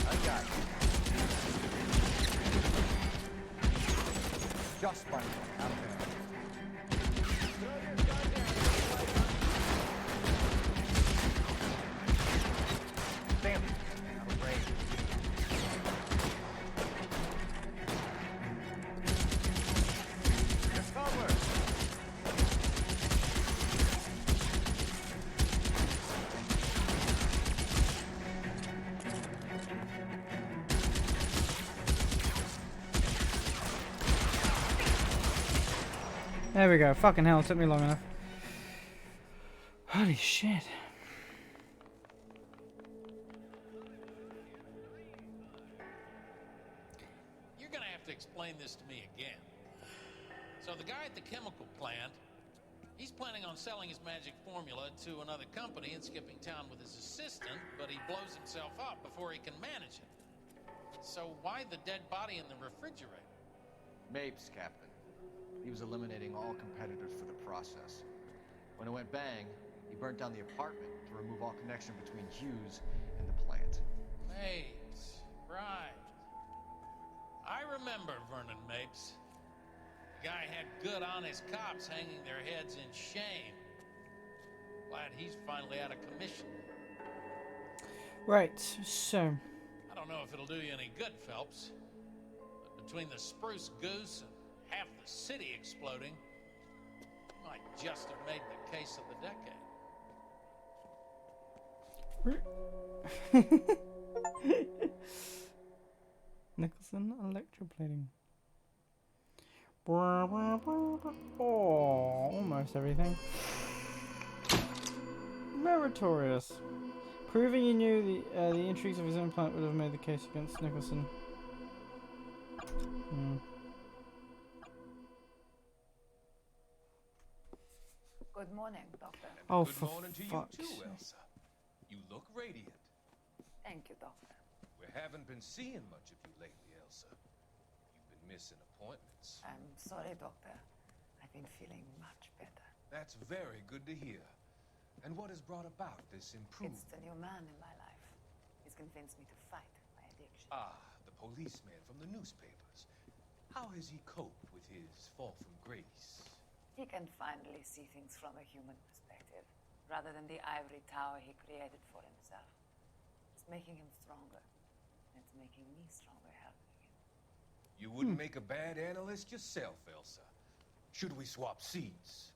I got you. Just fine. Out there. Damn it. Out of range. You're covered. There we go. Fucking hell, it took me long enough. Holy shit. You're gonna have to explain this to me again. So the guy at the chemical plant He's planning on selling his magic formula to another company and skipping town with his assistant, but he blows himself up before he can manage it. So why the dead body in the refrigerator? Mapes, Captain. He was eliminating all competitors for the process. When it went bang, he burnt down the apartment to remove all connection between Hughes and the plant. Mapes, right. I remember Vernon Mapes. The guy had good, honest cops hanging their heads in shame. Glad he's finally out of commission. Right, so... I don't know if it'll do you any good, Phelps. But between the spruce goose and half the city exploding, you might just have made the case of the decade. Nicholson electroplating. Oh, almost everything. Meritorious. Proving he knew the intrigues of his own plant would have made the case against Nicholson. Good morning, Doctor. Oh, Good for morning to you fuck's too, sake. Elsa. You look radiant. Thank you, Doctor. We haven't been seeing much of you lately, Elsa. You've been missing appointments. I'm sorry, Doctor. I've been feeling much better. That's very good to hear. And what has brought about this improvement? It's the new man in my life. He's convinced me to fight my addiction. Ah, the policeman from the newspapers. How has he coped with his fall from grace? He can finally see things from a human perspective, rather than the ivory tower he created for himself. It's making him stronger. And it's making me stronger helping him. You wouldn't make a bad analyst yourself, Elsa. Should we swap seats?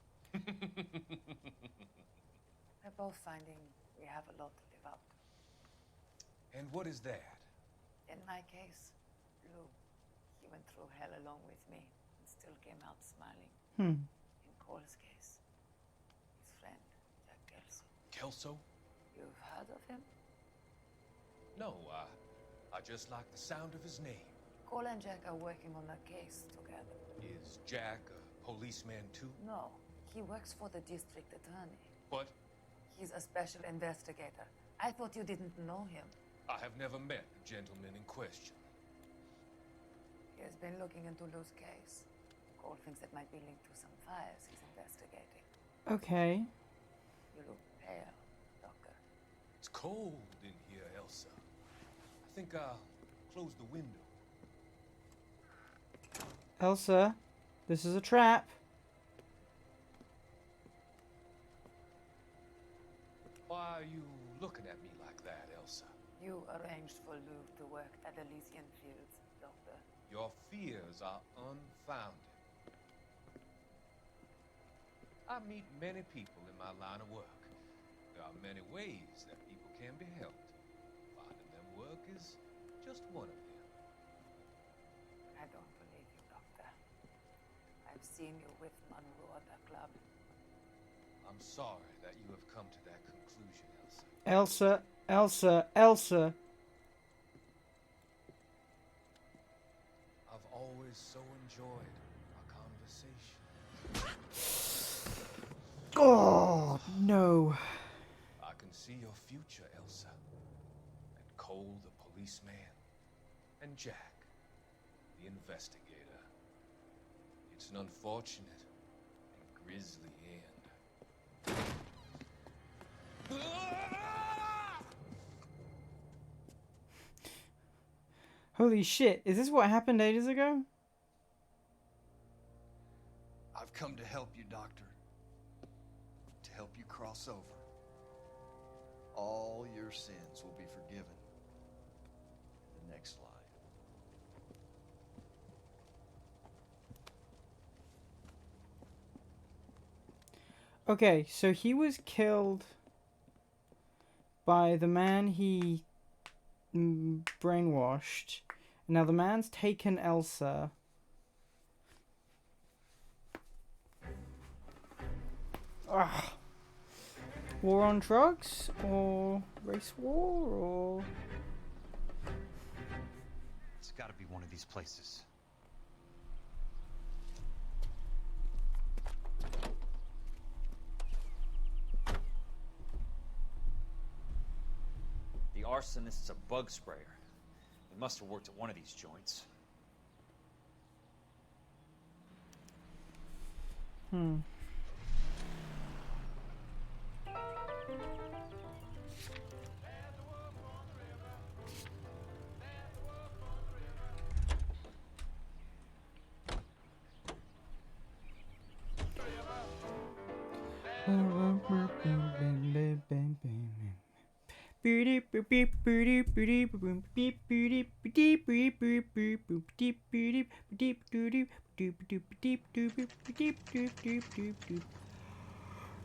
We're both finding we have a lot to live up to. And what is that? In my case, Lou, he went through hell along with me and still came out smiling. In Cole's case, his friend, Jack Kelso. Kelso? You've heard of him? No, I just like the sound of his name. Cole and Jack are working on a case together. Is Jack a policeman too? No, he works for the district attorney. What? He's a special investigator. I thought you didn't know him. I have never met the gentleman in question. He has been looking into Lou's case. Cole thinks it might be linked to some fires he's investigating. Okay. You look pale, Doctor. It's cold in here, Elsa. I think I'll close the window. Elsa, this is a trap. Why are you looking at me like that, Elsa? You arranged for Lou to work at Elysian Fields, Doctor. Your fears are unfounded. I meet many people in my line of work. There are many ways that people can be helped. Finding them work is just one of them. I don't believe you, Doctor. I've seen you with Monroe at the club. I'm sorry that you have come to that conclusion, Elsa. Elsa. I've always so enjoyed our conversation. Oh, no. I can see your future, Elsa. And Cole, the policeman. And Jack, the investigator. It's an unfortunate and grisly end. Holy shit, is this what happened ages ago? I've come to help you, Doctor. To help you cross over. All your sins will be forgiven. The next line. Okay, so he was killed by the man he brainwashed. Now the man's taken Elsa. Ugh. War on drugs? Or race war? Or... It's gotta be one of these places. arsonist's a bug sprayer. He must have worked at one of these joints.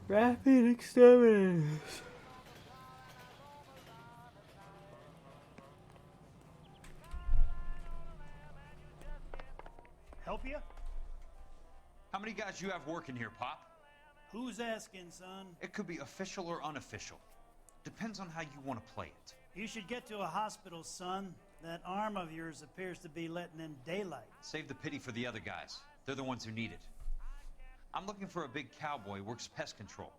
Rapid exterminators. Help you? How many guys you have working here, Pop? Who's asking, son? It could be official or unofficial. Depends on how you want to play it. You should get to a hospital, son. That arm of yours appears to be letting in daylight. Save the pity for the other guys. They're the ones who need it. I'm looking for a big cowboy who works pest control.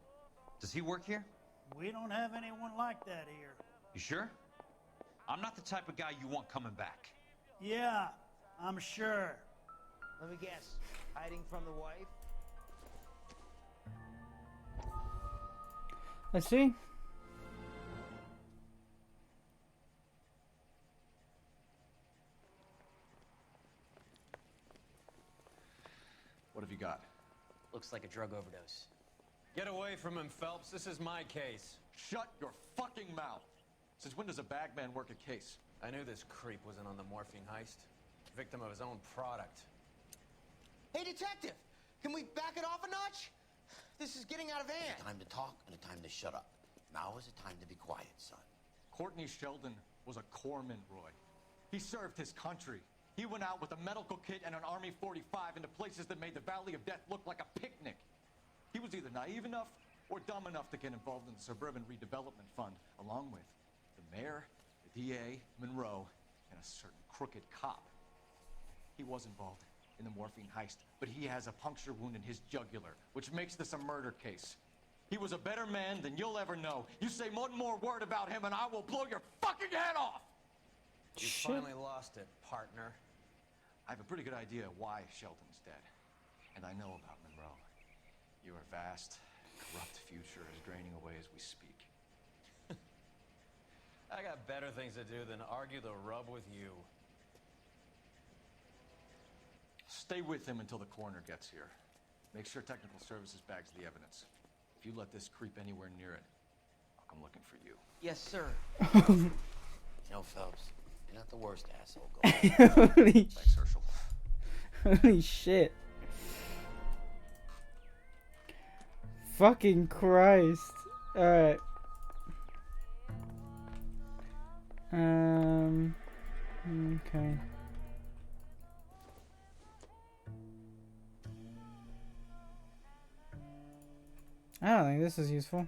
Does he work here? We don't have anyone like that here. You sure? I'm not the type of guy you want coming back. Yeah, I'm sure. Let me guess. Hiding from the wife? Let's see. What have you got? Looks like a drug overdose. Get away from him, Phelps. This is my case. Shut your fucking mouth! Since when does a bagman work a case? I knew this creep was in on the morphine heist. Victim of his own product. Hey, detective! Can we back it off a notch? This is getting out of hand. A time to talk and a time to shut up. Now is a time to be quiet, son. Courtney Sheldon was a corpsman, Roy. He served his country. He went out with a medical kit and an Army 45 into places that made the Valley of Death look like a picnic. He was either naive enough or dumb enough to get involved in the Suburban Redevelopment Fund, along with the mayor, the DA, Monroe, and a certain crooked cop. He was involved in the morphine heist, but he has a puncture wound in his jugular, which makes this a murder case. He was a better man than you'll ever know. You say one more word about him and I will blow your fucking head off! You finally lost it, partner. I have a pretty good idea why Sheldon's dead. And I know about Monroe. Your vast, corrupt future is draining away as we speak. I got better things to do than argue the rub with you. Stay with him until the coroner gets here. Make sure technical services bags the evidence. If you let this creep anywhere near it, I'll come looking for you. Yes, sir. You know, Phelps, you're not the worst asshole going. Holy, Thanks, Herschel. holy shit. Fucking Christ. Alright. Okay. I don't think this is useful.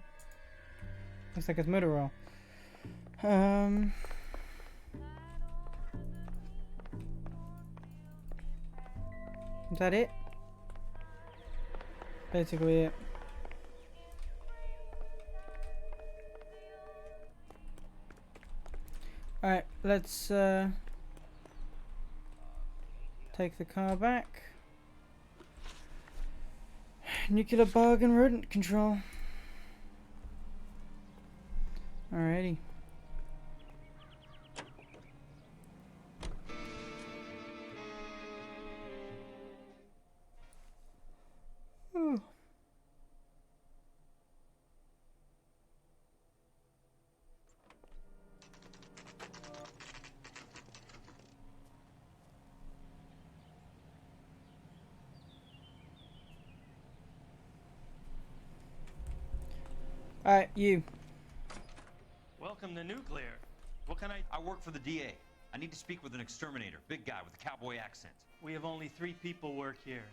Looks like it's murder roll. Is that it? Basically it. Alright, let's take the car back. Nuclear bug and rodent control. Alrighty. Oh. Alright, you. Welcome to Nuclear. What can I work for the DA. I need to speak with an exterminator. Big guy with a cowboy accent. We have only 3 people work here.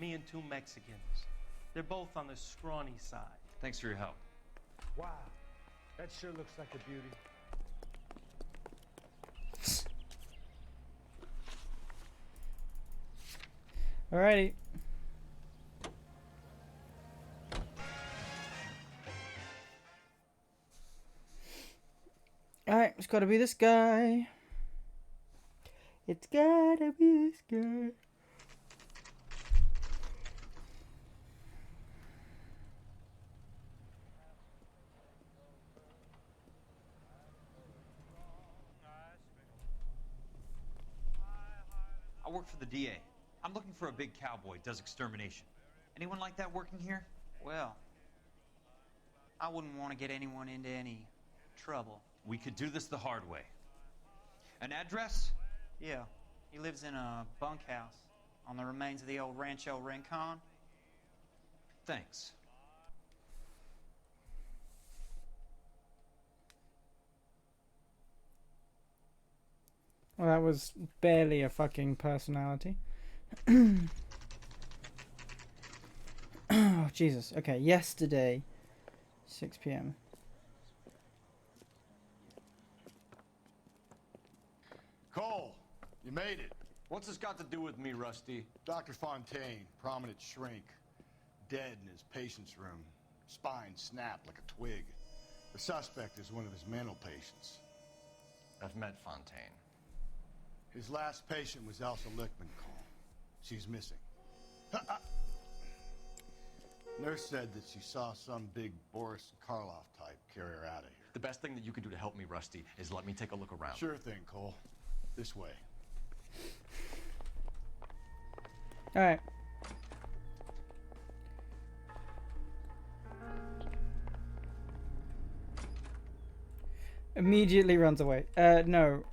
Me and 2 Mexicans. They're both on the scrawny side. Thanks for your help. Wow, that sure looks like a beauty. Alrighty. Alright. Alright, it's gotta be this guy. It's gotta be this guy. I work for the DA. I'm looking for a big cowboy, does extermination. Anyone like that working here? Well, I wouldn't want to get anyone into any trouble. We could do this the hard way. An address? Yeah, he lives in a bunkhouse on the remains of the old Rancho Rincon. Thanks. Well, that was barely a fucking personality. Oh, Jesus. Okay, yesterday, 6 p.m. Cole, you made it. What's this got to do with me, Rusty? Dr. Fontaine, prominent shrink, dead in his patient's room. Spine snapped like a twig. The suspect is one of his mental patients. I've met Fontaine. His last patient was Elsa Lichtman, Cole. She's missing. Nurse said that she saw some big Boris Karloff type carry her out of here. The best thing that you can do to help me, Rusty, is let me take a look around. Sure thing, Cole. This way. Alright. Immediately runs away. No.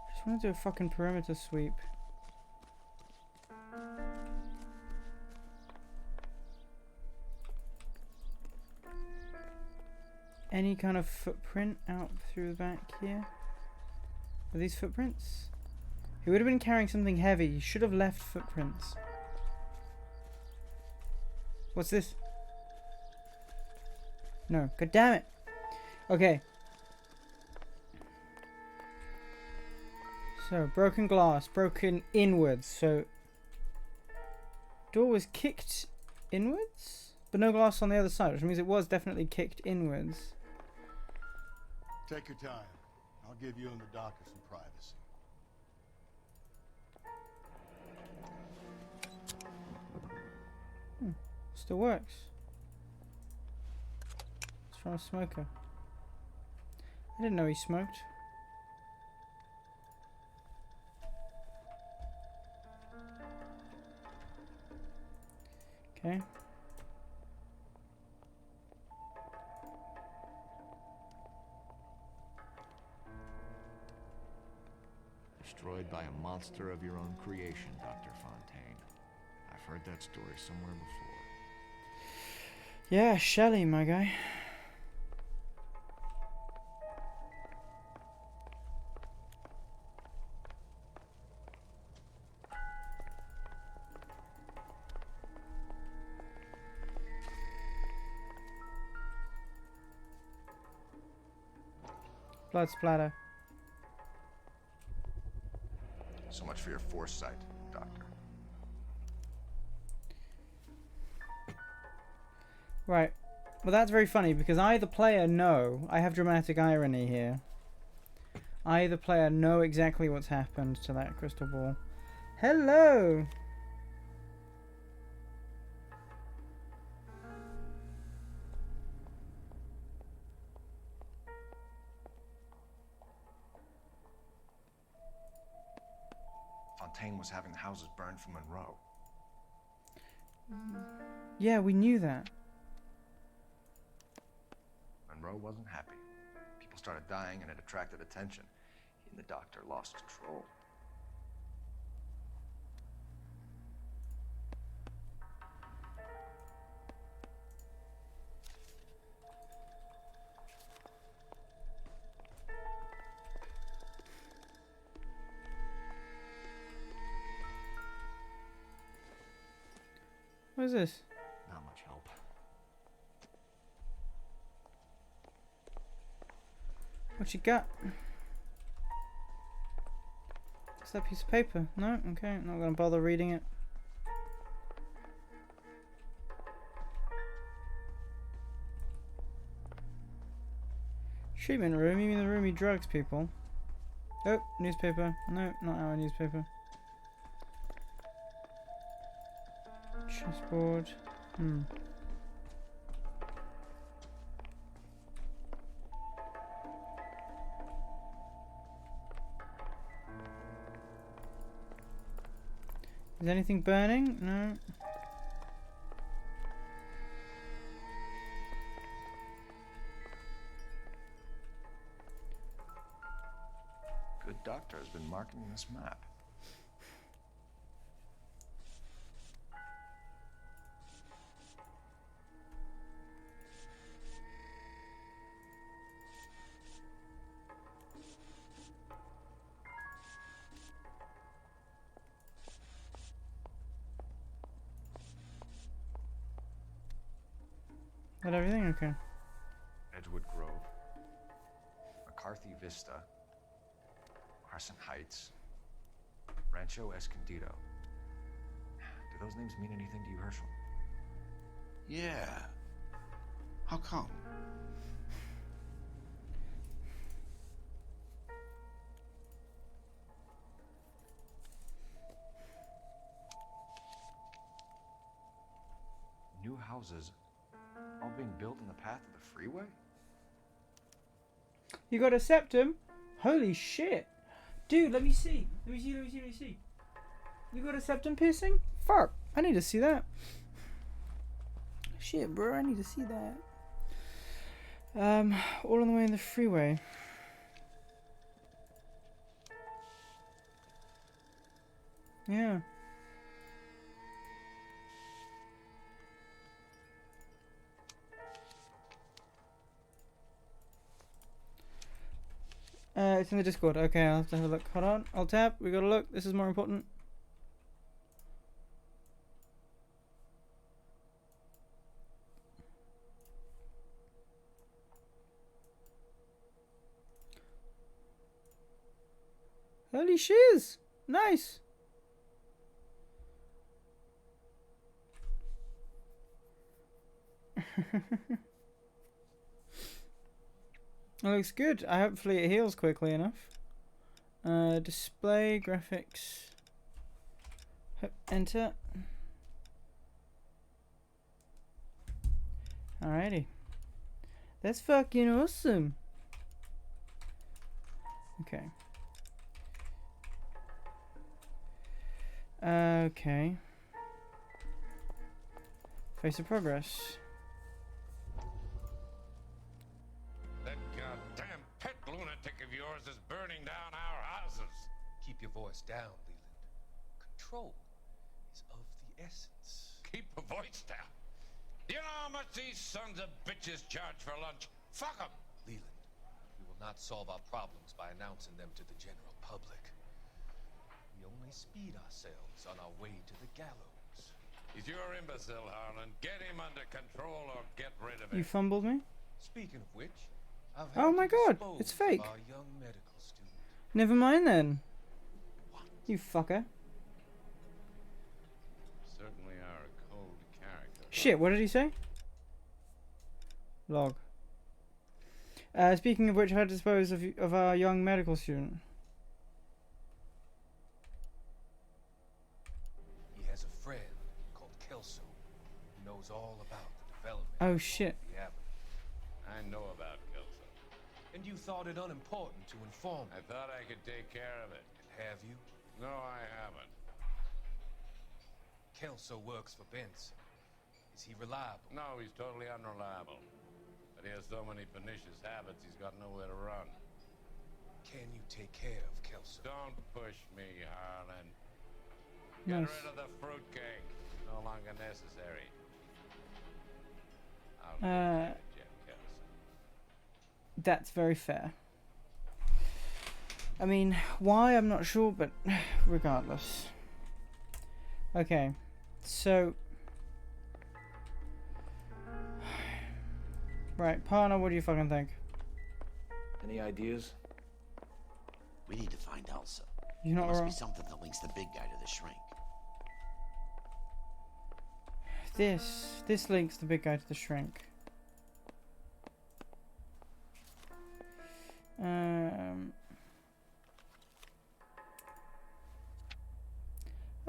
Just want to do a fucking perimeter sweep. Any kind of footprint out through the back here? Are these footprints? He would have been carrying something heavy. He should have left footprints. What's this? No. God damn it. Okay. So, broken glass. Broken inwards. So, door was kicked inwards? But no glass on the other side, which means it was definitely kicked inwards. Take your time. I'll give you and the doctor some privacy. Still works. It's from a smoker. I didn't know he smoked. Okay. Destroyed by a monster of your own creation, Dr. Fontaine. I've heard that story somewhere before. Yeah, Shelley, my guy. Blood splatter. So much for your foresight, Doctor. Right. Well, that's very funny because I, the player, know. I have dramatic irony here. I, the player, know exactly what's happened to that crystal ball. Hello! Fontaine was having the houses burned for Monroe. Yeah, we knew that. Monroe wasn't happy. People started dying and it attracted attention. He and the doctor lost control. What is this? Not much help. What you got? Is that piece of paper? No? Okay, not gonna bother reading it. Treatment room? You mean the room he drugs people? Oh, newspaper. No, not our newspaper. Chessboard. Is anything burning? No. Good doctor has been marking this map. Got everything? Okay. Edgewood Grove, McCarthy Vista, Carson Heights, Rancho Escondido. Do those names mean anything to you, Herschel? Yeah. How come? New houses all being built in the path of the freeway? You got a septum? Holy shit. Dude, let me see. Let me see. You got a septum piercing? Fuck. I need to see that. Shit, bro. I need to see that. All on the way in the freeway. Yeah. It's in the Discord. Okay, I'll have to have a look. Hold on. I'll tap. We gotta look. This is more important. Holy shiz! Nice! It looks good. Hopefully it heals quickly enough. Display, graphics. Enter. Alrighty. That's fucking awesome. Okay. Okay. Face of progress. That goddamn pet lunatic of yours is burning down our houses. Keep your voice down, Leland. Control is of the essence. Keep your voice down? You know how much these sons of bitches charge for lunch? Fuck them! Leland, we will not solve our problems by announcing them to the general public. We only speed ourselves on our way to the gallows. He's your imbecile, Harlan. Get him under control or get rid of him. You fumbled me? Speaking of which, oh my god, it's fake. Never mind then. You fucker. Certainly are a cold character. Shit, what did he say? Log. Speaking of which, how to dispose of our young medical student? He has a friend called Kelso who knows all about the development. Oh shit. I know about Kelso. And you thought it unimportant to inform me. I thought I could take care of it. And have you? No, I haven't. Kelso works for Benson. Is he reliable? No, he's totally unreliable. But he has so many pernicious habits, he's got nowhere to run. Can you take care of Kelso? Don't push me, Harlan. Get Nice. rid of the fruitcake. It's no longer necessary. That's very fair. I mean, why? I'm not sure, but regardless. Okay, so... Right, partner, what do you fucking think? Any ideas? We need to find Elsa. You're not There must wrong. be something that links the big guy to the shrink. This links the big guy to the shrink.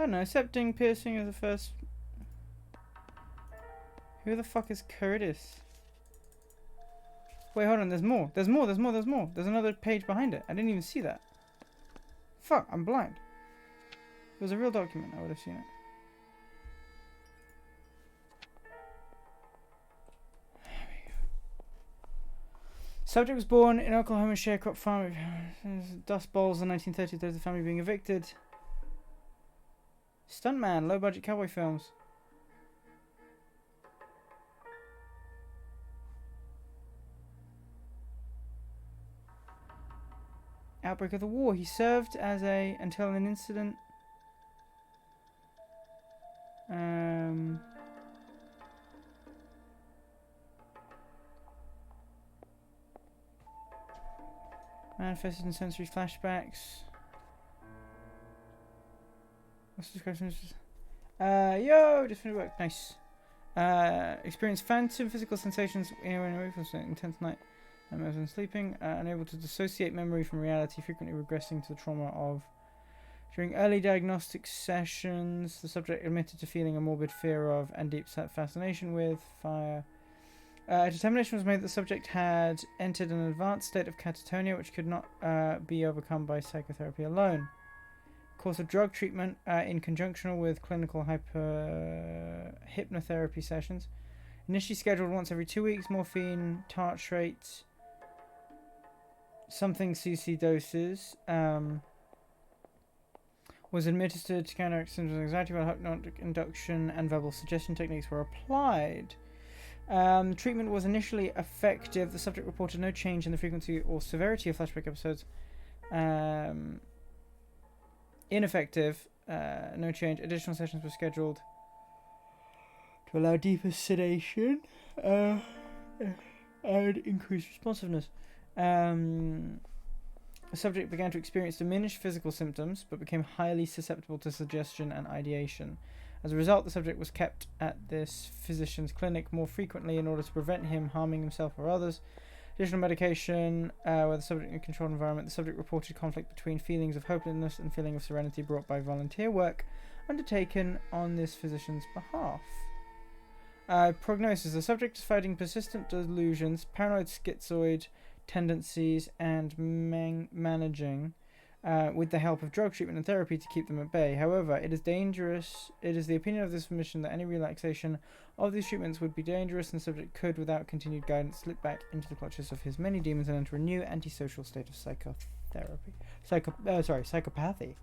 don't know. Septing, piercing is the first. Who the fuck is Curtis? Wait, hold on. There's more. There's more. There's more. There's more. There's another page behind it. I didn't even see that. Fuck, I'm blind. If it was a real document, I would have seen it. Subject was born in Oklahoma sharecrop farm. Dust Bowls in the 1930s. There's the family being evicted. Stuntman, low budget cowboy films. Outbreak of the war. He served as a until an incident. Manifested in sensory flashbacks. What's the description? Yo, just finished work. Nice. Experienced phantom physical sensations when away from an intense night. As when sleeping, unable to dissociate memory from reality, frequently regressing to the trauma of. During early diagnostic sessions, the subject admitted to feeling a morbid fear of and deep fascination with fire. A determination was made that the subject had entered an advanced state of catatonia, which could not be overcome by psychotherapy alone. Course of drug treatment in conjunction with clinical hypnotherapy sessions. Initially scheduled once every 2 weeks, morphine, tartrate, something cc doses, was administered to counteract symptoms of anxiety while hypnotic induction and verbal suggestion techniques were applied. Treatment was initially effective. The subject reported no change in the frequency or severity of flashback episodes. Ineffective, no change. Additional sessions were scheduled to allow deeper sedation and increased responsiveness. The subject began to experience diminished physical symptoms, but became highly susceptible to suggestion and ideation. As a result, the subject was kept at this physician's clinic more frequently in order to prevent him harming himself or others. Additional medication, where the subject in a controlled environment, the subject reported conflict between feelings of hopelessness and feeling of serenity brought by volunteer work undertaken on this physician's behalf. Prognosis. The subject is fighting persistent delusions, paranoid schizoid tendencies, and managing with the help of drug treatment and therapy to keep them at bay. However, it is dangerous. It is the opinion of this physician that any relaxation of these treatments would be dangerous, and the subject could, without continued guidance, slip back into the clutches of his many demons and enter a new antisocial state of psychopathy. Psychopathy.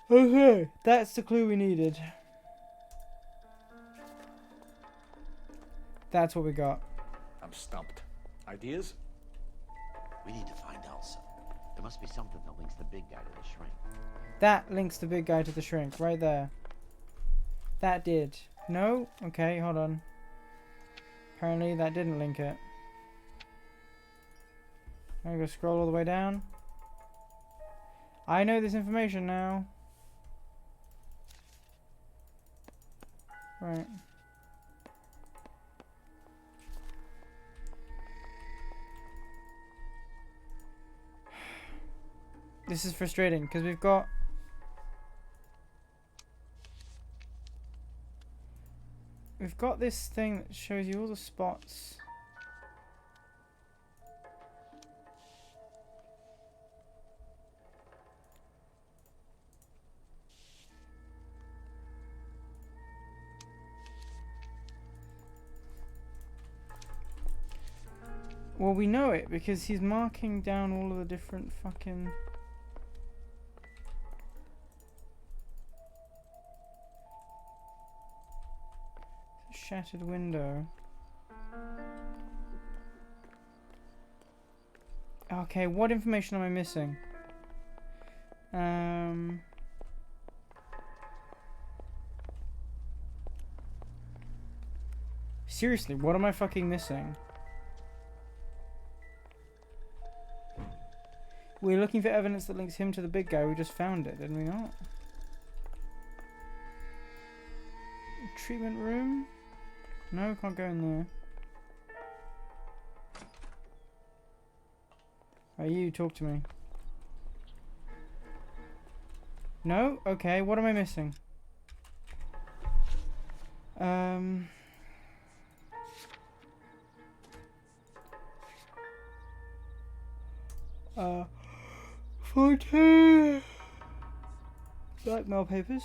Okay, that's the clue we needed. That's what we got. I'm stumped. Ideas? We need to find Elsa. There must be something that links the big guy to the shrink. That links the big guy to the shrink, right there. That did. No? Okay, hold on. Apparently that didn't link it. I'm gonna scroll all the way down. I know this information now. Right. This is frustrating because we've got this thing that shows you all the spots. Well, we know it because he's marking down all of the different fucking... Shattered window. Okay, what information am I missing? Seriously, what am I fucking missing? We're looking for evidence that links him to the big guy. We just found it, didn't we not? Treatment room? No, can't go in there. Right, you talk to me. No? Okay, what am I missing? Fontaine! Blackmail papers.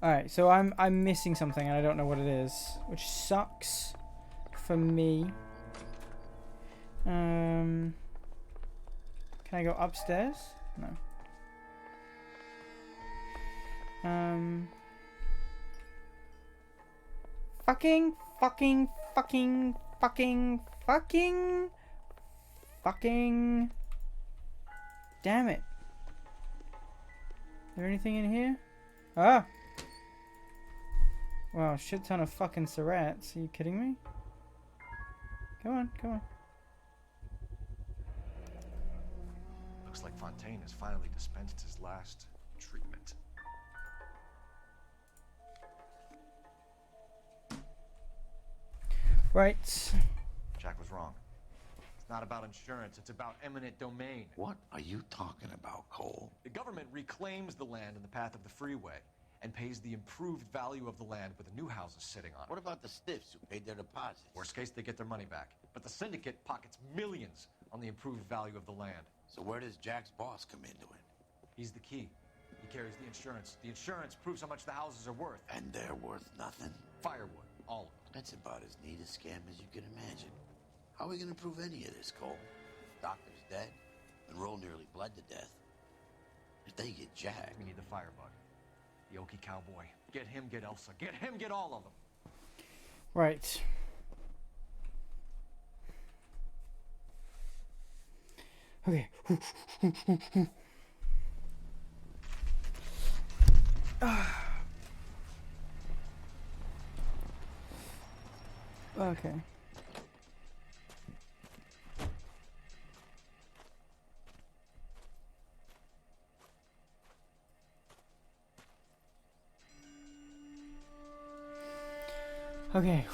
Alright, so I'm missing something and I don't know what it is, which sucks for me. Can I go upstairs? No. Fucking damn it. Is there anything in here? Ah! Wow, shit ton of fucking Surats. Are you kidding me? Come on, come on. Looks like Fontaine has finally dispensed his last treatment. Right. Jack was wrong. It's not about insurance, it's about eminent domain. What are you talking about, Cole? The government reclaims the land in the path of the freeway and pays the improved value of the land with the new houses sitting on it. What about the stiffs who paid their deposits? Worst case, they get their money back. But the syndicate pockets millions on the improved value of the land. So where does Jack's boss come into it? He's the key. He carries the insurance. The insurance proves how much the houses are worth. And they're worth nothing? Firewood, all of them. That's about as neat a scam as you can imagine. How are we going to prove any of this, Cole? Doctor's dead, and Roll nearly bled to death. If they get Jack... We need the firebug. The Okie cowboy. Get him, get Elsa. Get him, get all of them. Right. Okay. Okay. Okay.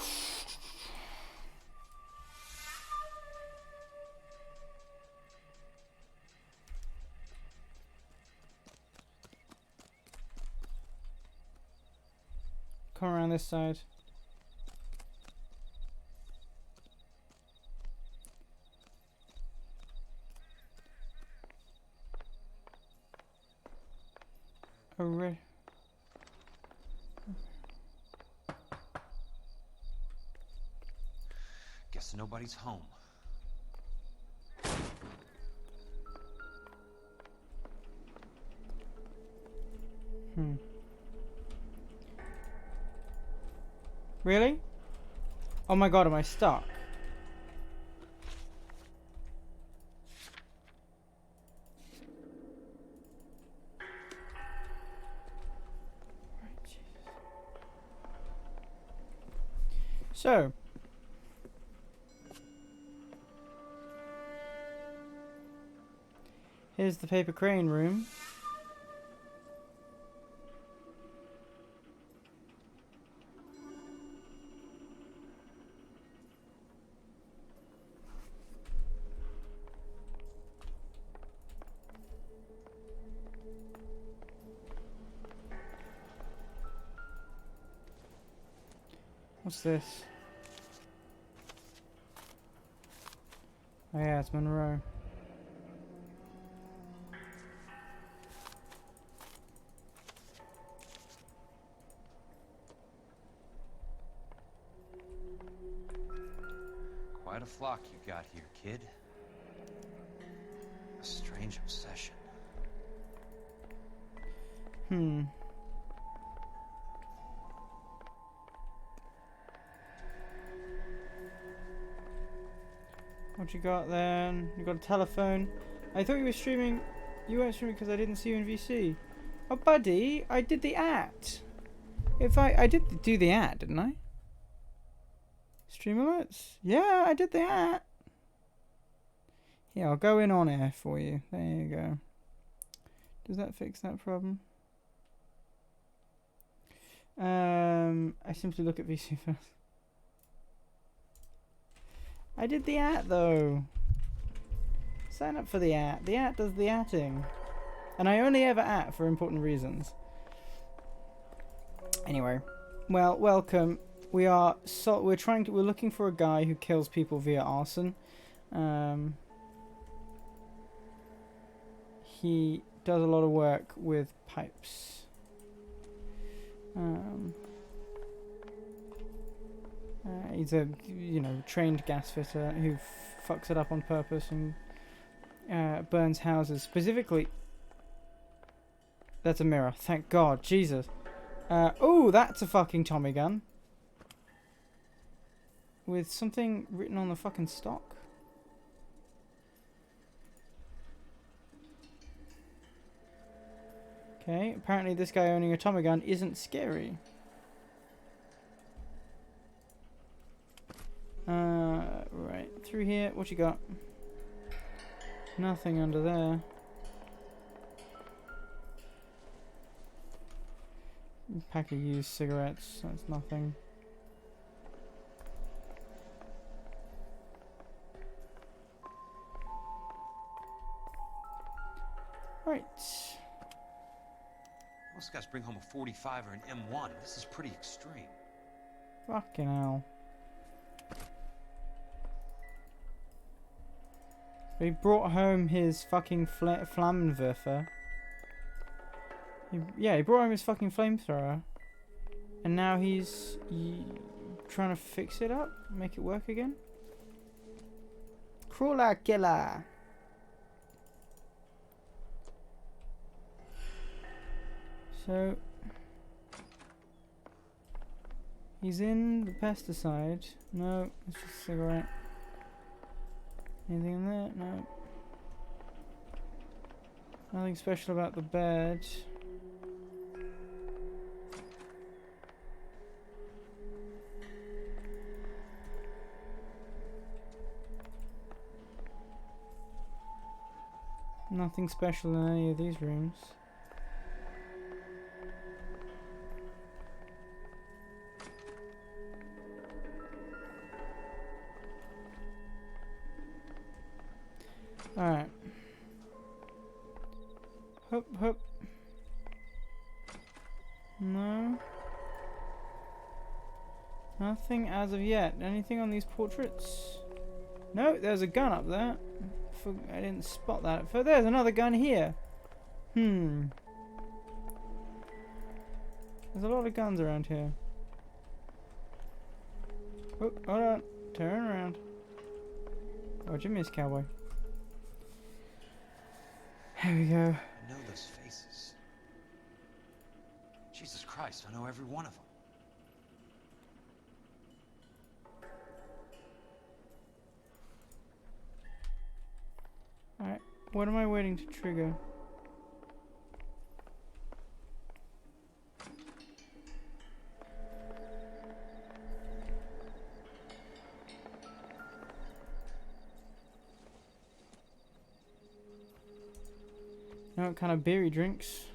Come around this side. Alright. Guess nobody's home. Really? Oh my god, am I stuck? So, here's the paper crane room. What's this? Oh yeah, it's Monroe. Quite a flock you got here, kid. A strange obsession. What you got then? You got a telephone. I thought you were streaming. You weren't streaming because I didn't see you in VC. Oh, buddy, I did the ad. I did do the ad, didn't I? Stream alerts? Yeah, I did the ad. Yeah, I'll go in on air for you. There you go. Does that fix that problem? I simply look at VC first. I did the at though. Sign up for the at. The at does the atting. And I only ever at for important reasons. Anyway. Well, welcome. We're looking for a guy who kills people via arson. He does a lot of work with pipes. He's a, trained gas fitter who fucks it up on purpose and burns houses. Specifically, that's a mirror. Thank God, Jesus. Oh, that's a fucking Tommy gun with something written on the fucking stock. Okay, apparently this guy owning a Tommy gun isn't scary. Right, through here, what you got? Nothing under there. Pack of used cigarettes, that's nothing. Right. Most guys bring home a 45 or an M1. This is pretty extreme. Fucking hell. He brought home his fucking Flammenwerfer. He brought home his fucking flamethrower. And now he's trying to fix it up? Make it work again? Crawler killer! So... he's in the pesticide. No, it's just a cigarette. Anything in there? No. Nothing special about the bed. Nothing special in any of these rooms. Alright. Hup, hup. No. Nothing as of yet. Anything on these portraits? No, there's a gun up there. I didn't spot that. There's another gun here. There's a lot of guns around here. Oh, hold on. Turn around. What'd you miss, cowboy? Here we go. I know those faces. Jesus Christ, I know every one of them. Alright, what am I waiting to trigger? Know what kind of beer he drinks?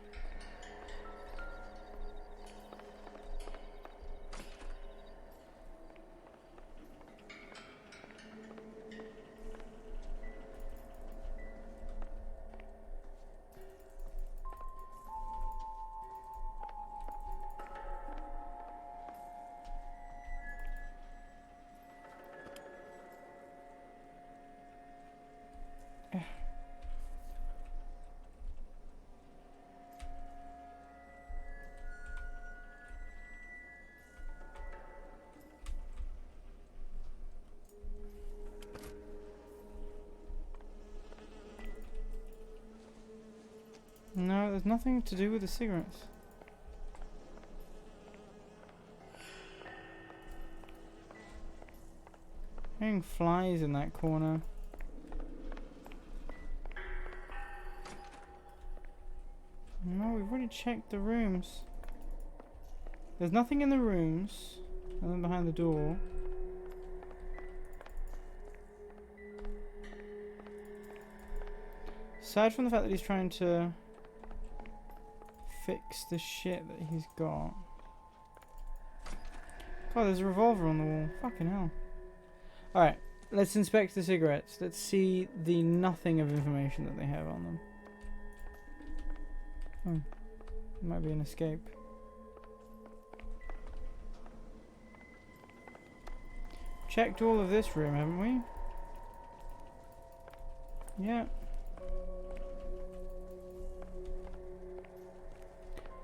No, there's nothing to do with the cigarettes. Hearing flies in that corner. No, we've already checked the rooms. There's nothing in the rooms, other than behind the door. Aside from the fact that he's trying to fix the shit that he's got. God, there's a revolver on the wall. Fucking hell. Alright. Let's inspect the cigarettes. Let's see the nothing of information that they have on them. Oh, might be an escape. Checked all of this room, haven't we? Yeah.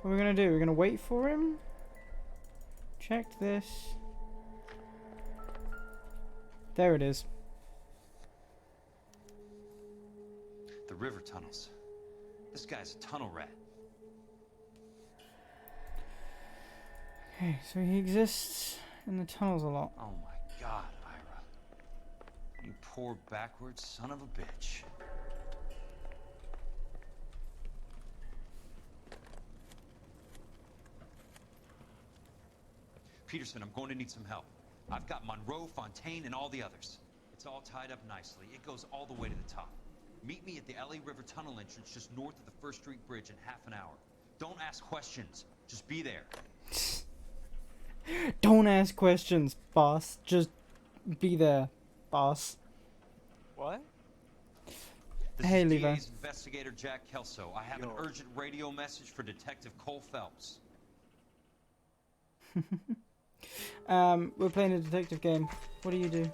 What are we gonna do? We're gonna wait for him? Check this. There it is. The river tunnels. This guy's a tunnel rat. Okay, so he exists in the tunnels a lot. Oh my god, Ira. You poor backwards son of a bitch. Peterson, I'm going to need some help. I've got Monroe, Fontaine, and all the others. It's all tied up nicely. It goes all the way to the top. Meet me at the LA River Tunnel entrance just north of the First Street Bridge in half an hour. Don't ask questions. Just be there. Don't ask questions, boss. Just be there, boss. What? This hey, is Levi. DA's investigator Jack Kelso. I have an urgent radio message for Detective Cole Phelps. We're playing a detective game. What do you do?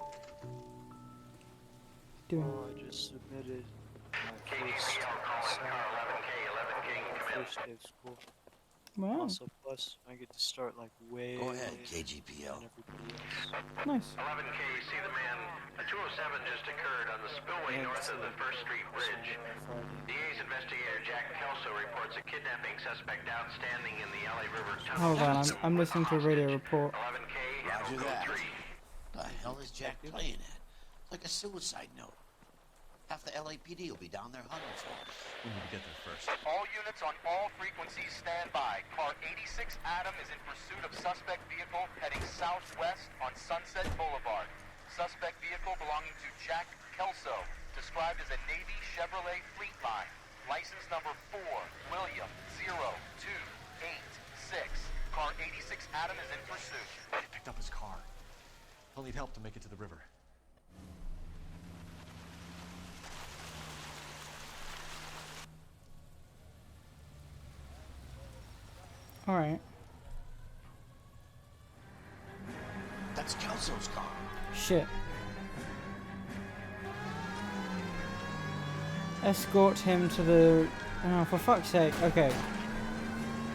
Doing? Oh, I just submitted my first day of school. Wow. Also, plus, I get to start like way. Go ahead, later KGPL. than everybody else. Nice. 11K, see the man. A 207 just occurred on the spillway north of the First Street Bridge. DA's investigator Jack Kelso reports a kidnapping suspect outstanding in the LA River Tunnel. Hold on, I'm listening to a radio report. 11K, Roger that. The hell is Jack playing at? Like a suicide note. Half the LAPD will be down there hunting for him. We need to get there first. All units on all frequencies stand by. Car 86 Adam is in pursuit of suspect vehicle heading southwest on Sunset Boulevard. Suspect vehicle belonging to Jack Kelso, described as a Navy Chevrolet Fleetline. License number 4, William 0286. Car 86 Adam is in pursuit. They picked up his car. He'll need help to make it to the river. Alright. That's Kelso's car. Shit. Escort him to the... Oh, for fuck's sake. Okay.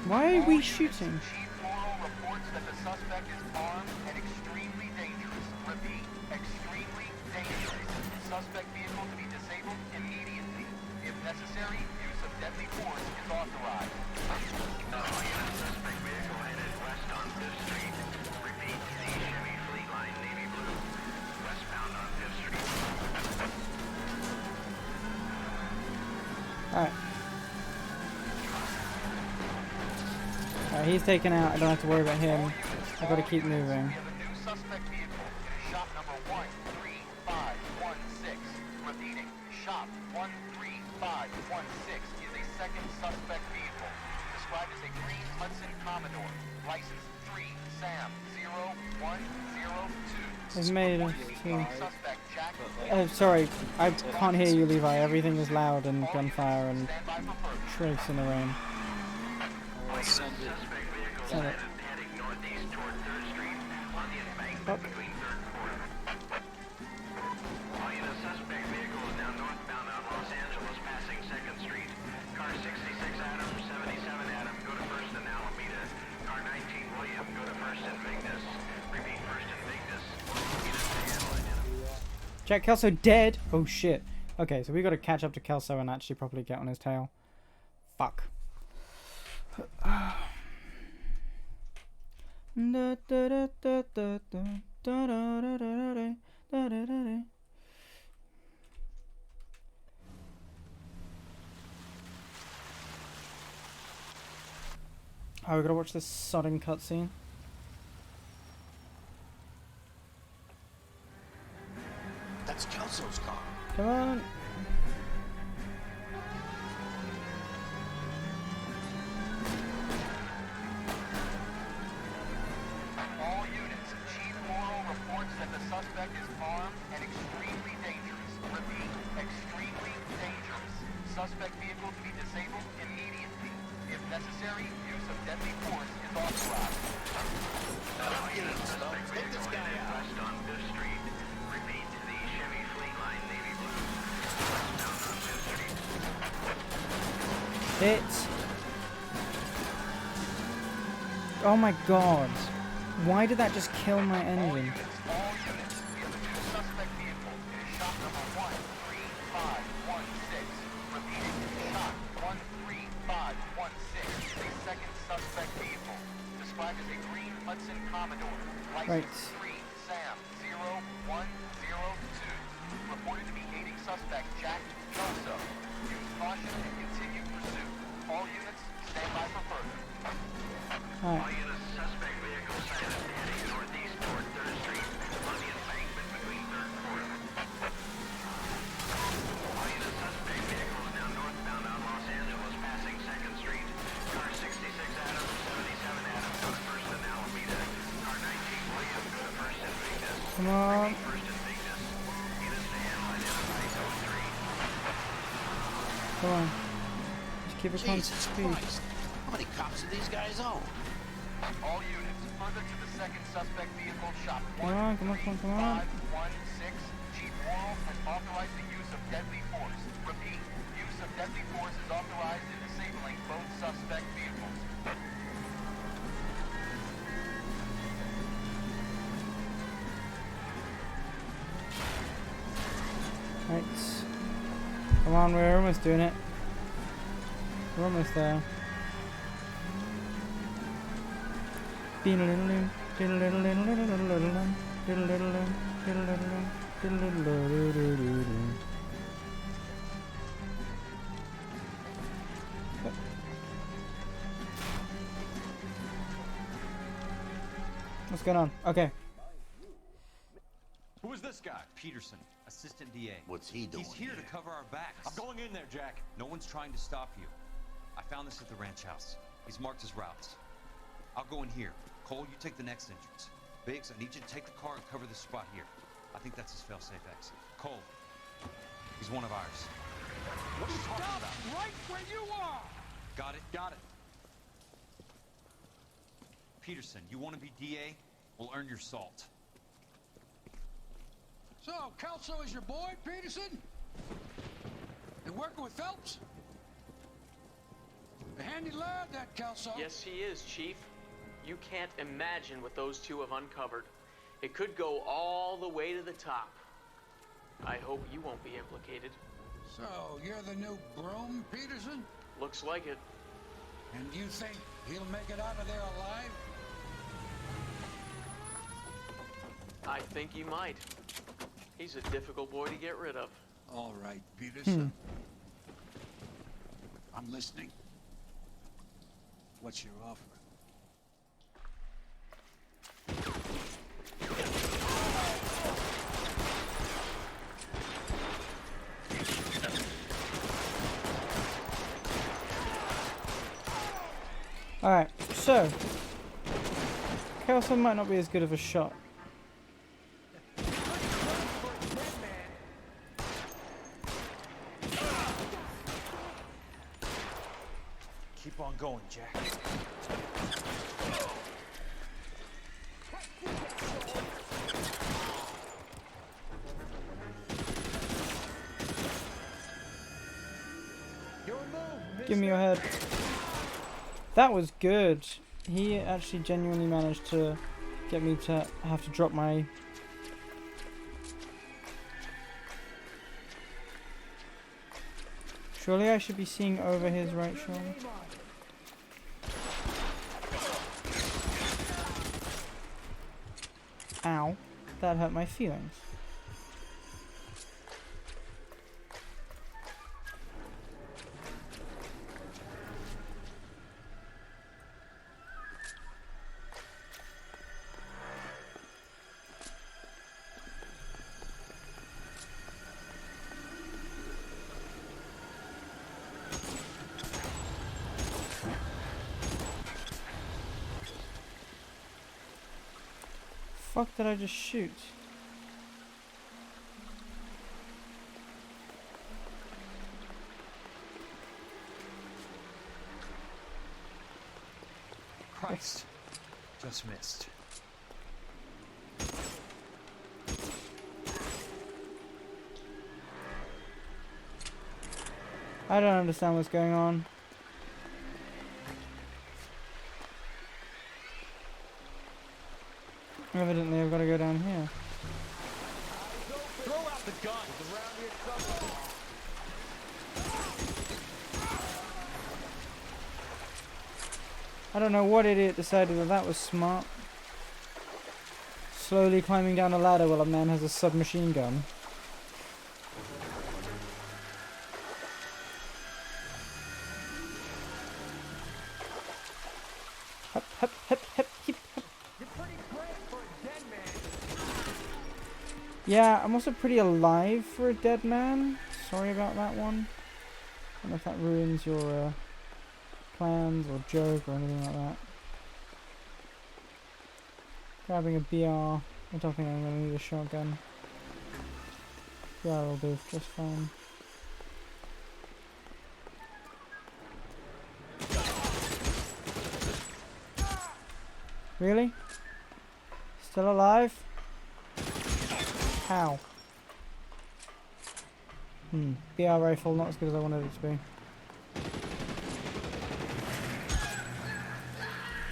Why are we shooting? Chief Morrow reports that the suspect is armed and extremely dangerous. Repeat, extremely dangerous. Suspect vehicle to be disabled immediately. If necessary, use of deadly force is authorized. Suspect vehicle headed west on 5th Street. Repeat, the Chevy Fleetline Navy Blue. Westbound on 5th Street. Alright. Alright, he's taken out. I don't have to worry about him. I've got to keep moving. We have a new suspect vehicle. Shop number 13516. Repeating, shop 13516 is a second suspect vehicle. Described as a green Hudson Commodore. License 3 Sam 0102. I've made a few... Suspect Jack. sorry, I can't hear you, Levi. Everything is loud and gunfire and shrieks in the rain. Send it. Heading northeast toward 3rd Street on the embankment between 3rd and 4th. All units, suspect vehicle is now northbound on Los Angeles, passing 2nd Street. Car 66 Adam, 77 Adam, go to 1st and Alameda. Car 19 William, go to 1st and Vignes. Repeat, 1st and Vignes. Jack Kelso dead? Oh shit. Okay, so we got to catch up to Kelso and actually properly get on his tail. Fuck. Oh, we gotta watch this sodding cutscene. That's Kelso's car. Come on. All units, Chief Morrow reports that the suspect is armed and extremely necessary, use of deadly force is authorized. Take this guy out. West on 5th Street. Repeat, the Chevy Fleet Line Navy Blue. Westbound on 5th Street. Hit. Oh my god. Why did that just kill my engine? All units, we have a new suspect vehicle. It is shop number 13516. Repeating, shop 13516. A second suspect vehicle. Described as a green Hudson Commodore. License 3 Sam 0102. Reported to be aiding suspect Jack Kelso. Use caution and continue pursuit. All units, stand by for further. All units, suspect vehicle sighted heading northeast toward 3rd Street on the embankment between 3rd and 4th. All units, suspect vehicle is now northbound on Los Angeles, passing 2nd Street. Car 66 Adams, 77 Adams, go to 1st and Alameda. Car 19 William, go to 1st and Vignes. Come on. 1st and Vignes. Units to handle identified code 3. Come on. Just keep it constant speed. How many cops do these guys own? All units, further to the second suspect vehicle, shop Come on, come on, come on, come on. 1516. Chief Worrell has authorized the use of deadly force. Repeat, use of deadly force is authorized in disabling both suspect vehicles. Right. Come on, we're almost doing it. We're almost there. What's going on? Okay. Who is this guy? Peterson, assistant DA. What's he doing? He's here to cover our backs. I'm going in there, Jack. No one's trying to stop you. I found this at the ranch house. He's marked his routes. I'll go in here. Cole, you take the next entrance. Biggs, I need you to take the car and cover this spot here. I think that's his fail-safe exit. Cole, he's one of ours. What are you talking about? Right where you are! Got it? Got it. Peterson, you want to be DA? We'll earn your salt. So, Kelso is your boy, Peterson? And working with Phelps? A handy lad, that Kelso. Yes, he is, Chief. You can't imagine what those two have uncovered. It could go all the way to the top. I hope you won't be implicated. So, you're the new broom, Peterson? Looks like it. And you think he'll make it out of there alive? I think he might. He's a difficult boy to get rid of. All right, Peterson. I'm listening. What's your offer? Alright, so Kelso might not be as good of a shot. Keep on going, Jack. Give me your head. That was good. He actually genuinely managed to get me to have to drop my... Surely I should be seeing over his right shoulder. Ow. That hurt my feelings. Fuck did I just shoot? Christ. Just missed. I don't understand what's going on. Evidently, I've got to go down here. Throw out the gun. Around here somewhere. I don't know what idiot decided that that was smart. Slowly climbing down a ladder while a man has a submachine gun. Hep, hep, hep, hep, hep, hep. You're pretty brave for a dead man. Yeah, I'm also pretty alive for a dead man. Sorry about that one. I don't know if that ruins your plans or joke or anything like that. Grabbing a BR. I don't think I'm going to need a shotgun. BR will do just fine. Really? Still alive? How? BR rifle, not as good as I wanted it to be.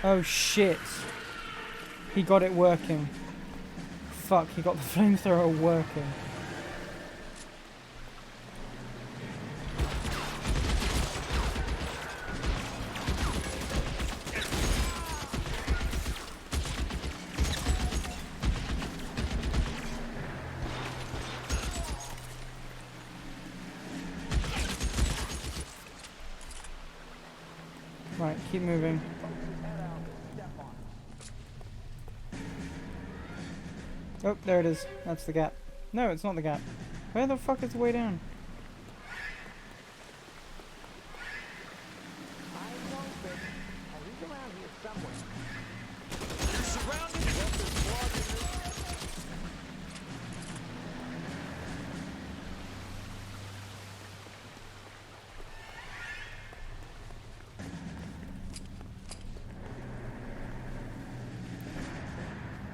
Oh shit! He got it working. Fuck, he got the flamethrower working. Right, keep moving. Oh, there it is. That's the gap. No, it's not the gap. Where the fuck is the way down? He's around here somewhere.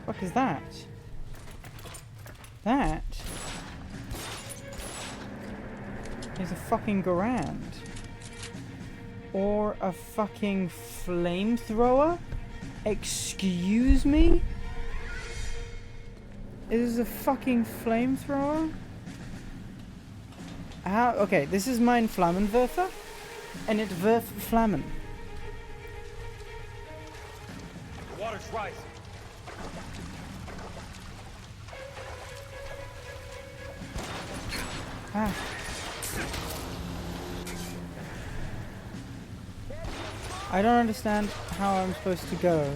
What is that? That is a fucking Garand. Or a fucking flamethrower? Excuse me? Is this a fucking flamethrower? How? Okay, this is mein Flammenwerfer. And it wirft Flammen. The water's rising. Ah. I don't understand how I'm supposed to go.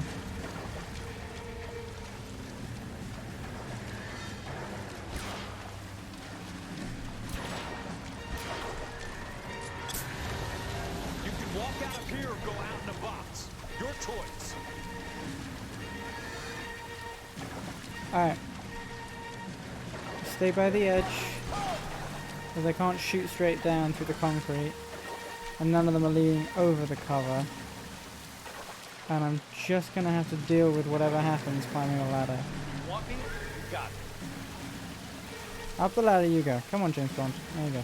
You can walk out of here or go out in a box. Your choice. Alright. Stay by the edge. Because I can't shoot straight down through the concrete. And none of them are leaning over the cover. And I'm just going to have to deal with whatever happens climbing a ladder. Want me? Got it. Up the ladder you go. Come on, James Bond. There you go.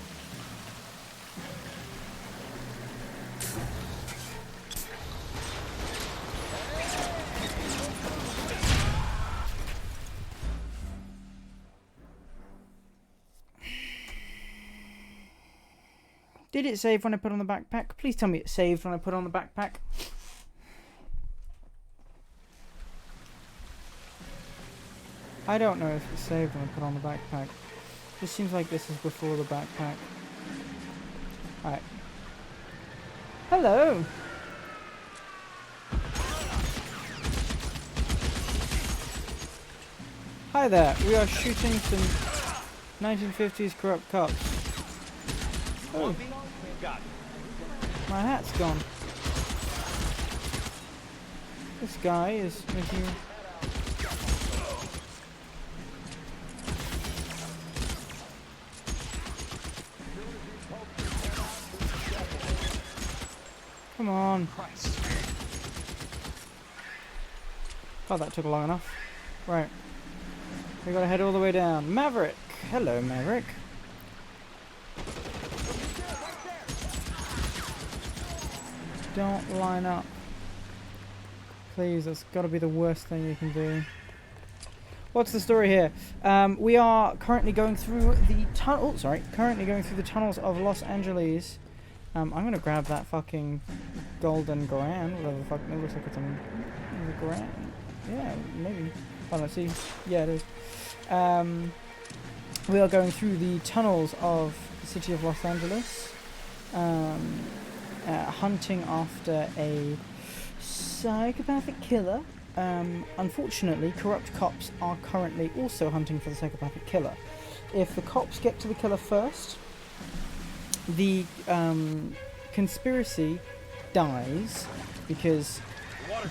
Did it save when I put on the backpack? Please tell me it saved when I put on the backpack. I don't know if it saved when I put on the backpack. This seems like this is before the backpack. Alright. Hello! Hi there, we are shooting some 1950s corrupt cops. Oh, my hat's gone. This guy is making... Come on. Oh, that took long enough. Right. We gotta head all the way down. Maverick! Hello, Maverick. Don't line up. Please, that's gotta be the worst thing you can do. What's the story here? We are currently going through the currently going through the tunnels of Los Angeles. I'm gonna grab that fucking golden grand, whatever the fuck. It looks like it's a grand. Yeah, maybe. Oh, let's see. Yeah, it is. We are going through the tunnels of the city of Los Angeles, hunting after a psychopathic killer. Unfortunately, corrupt cops are currently also hunting for the psychopathic killer. If the cops get to the killer first, the conspiracy dies because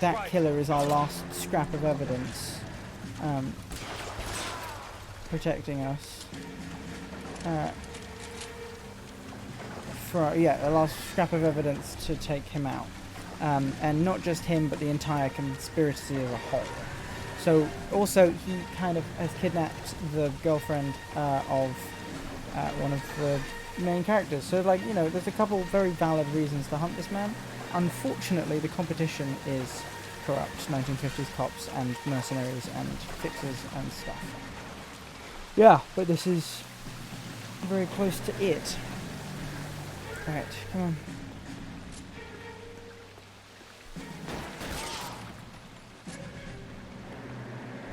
that killer is our last scrap of evidence protecting us. A last scrap of evidence to take him out. And not just him, but the entire conspiracy as a whole. So, also, he kind of has kidnapped the girlfriend of one of the main characters. So, like, you know, there's a couple very valid reasons to hunt this man. Unfortunately, the competition is corrupt 1950s cops and mercenaries and fixers and stuff. Yeah, but this is very close to it. Alright, come on.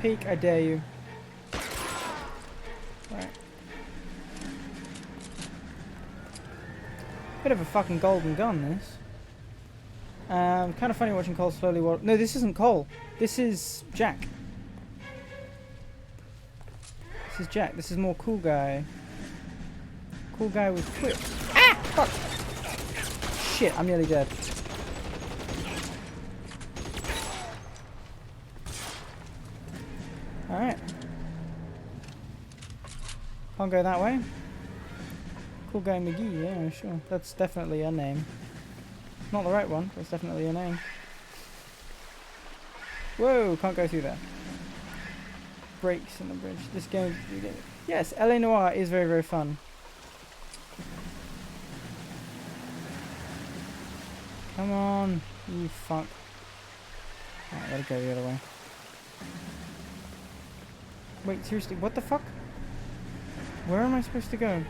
Peek, I dare you. Right. Bit of a fucking golden gun, this. Kind of funny watching Cole slowly walk. No, this isn't Cole. This is Jack. This is Jack. This is more cool guy. Cool guy with quips. Ah! Fuck! Shit, I'm nearly dead. Alright. Can't go that way. Cool guy McGee, yeah, sure. That's definitely a name. Not the right one, but it's definitely a name. Whoa, can't go through there. Breaks in the bridge. This game, yes, LA Noire is very, very fun. Come on, you fuck. Alright, gotta go the other way. Wait, seriously, what the fuck? Where am I supposed to go?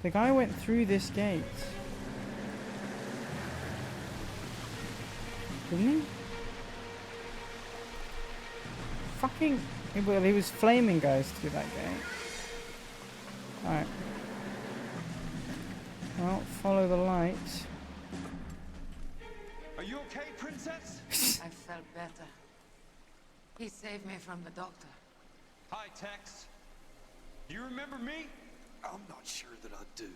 The guy went through this gate. Didn't he? Fucking... Well, he was flaming guys through that gate. Alright. Well, follow the light. Are you okay, princess? I felt better. He saved me from the doctor. Hi, Tex. Do you remember me? I'm not sure that I do.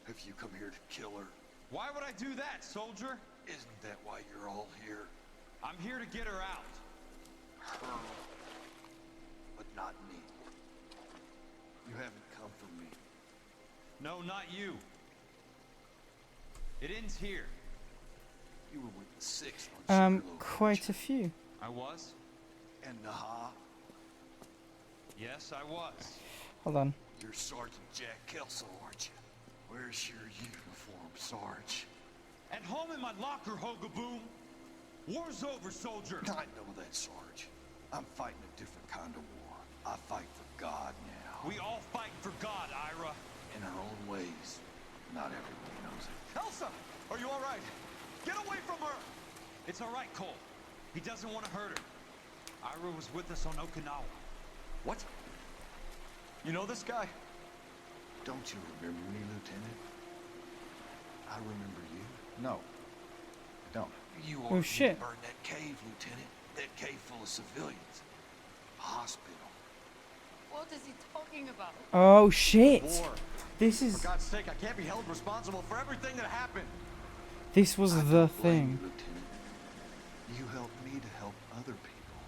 Have you come here to kill her? Why would I do that, soldier? Isn't that why you're all here? I'm here to get her out. Her. But not me. You haven't come for me. No, not you. It ends here. You were with the 6th on Sugarloaf. Quite a few. I was? And Naha? Yes, I was. Hold on. You're Sergeant Jack Kelso, aren't you? Where's your uniform, Sarge? At home in my locker, Hogaboom. War's over, soldier. I know that, Sarge. I'm fighting a different kind of war. I fight for God now. We all fight for God, Ira. In our own ways. Not everyone knows it. Elsa! Are you all right? Get away from her! It's all right, Cole. He doesn't want to hurt her. Ira was with us on Okinawa. What? You know this guy? Don't you remember me, Lieutenant? I remember you. No, I don't. You Oh shit. burned that cave, Lieutenant. That cave full of civilians. A hospital. What is he talking about? Oh shit. War. This is... For God's sake, I can't be held responsible for everything that happened. This was the thing. You, Lieutenant. You helped me to help other people.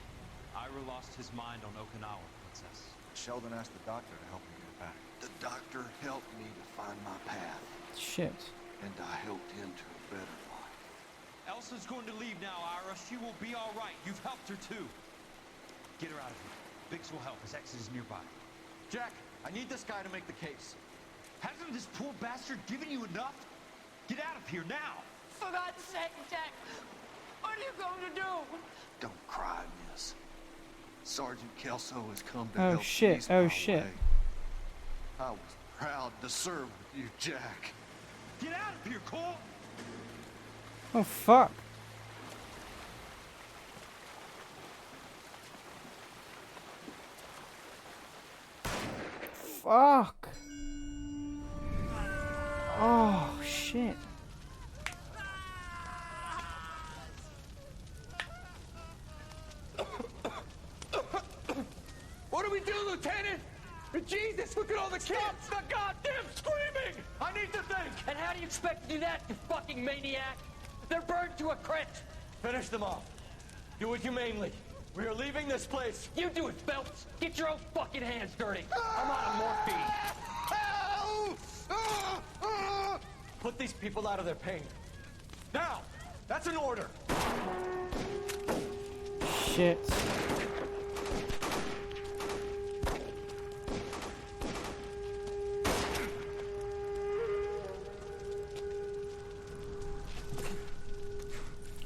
Ira lost his mind on Okinawa, Princess. Sheldon asked the doctor to help me get back. The doctor helped me to find my path. Shit. And I helped him to a better life. Elsa's going to leave now, Ira. She will be all right. You've helped her, too. Get her out of here. Biggs will help. His exit is nearby. Jack, I need this guy to make the case. Hasn't this poor bastard given you enough? Get out of here now! For God's sake, Jack! What are you going to do? Don't cry, miss. Sergeant Kelso has come to Oh help shit, ease oh my shit. way. I was proud to serve with you, Jack. Get out of here, Cole! Oh fuck. Fuck. Oh shit. What do we do, Lieutenant? Jesus, look at all the kids! Stop the goddamn screaming! I need to think! And how do you expect to do that, you fucking maniac? They're burned to a crisp! Finish them off. Do it humanely. We are leaving this place. You do it, Phelps! Get your own fucking hands dirty! I'm out of morphine! Put these people out of their pain. Now! That's an order! Shit.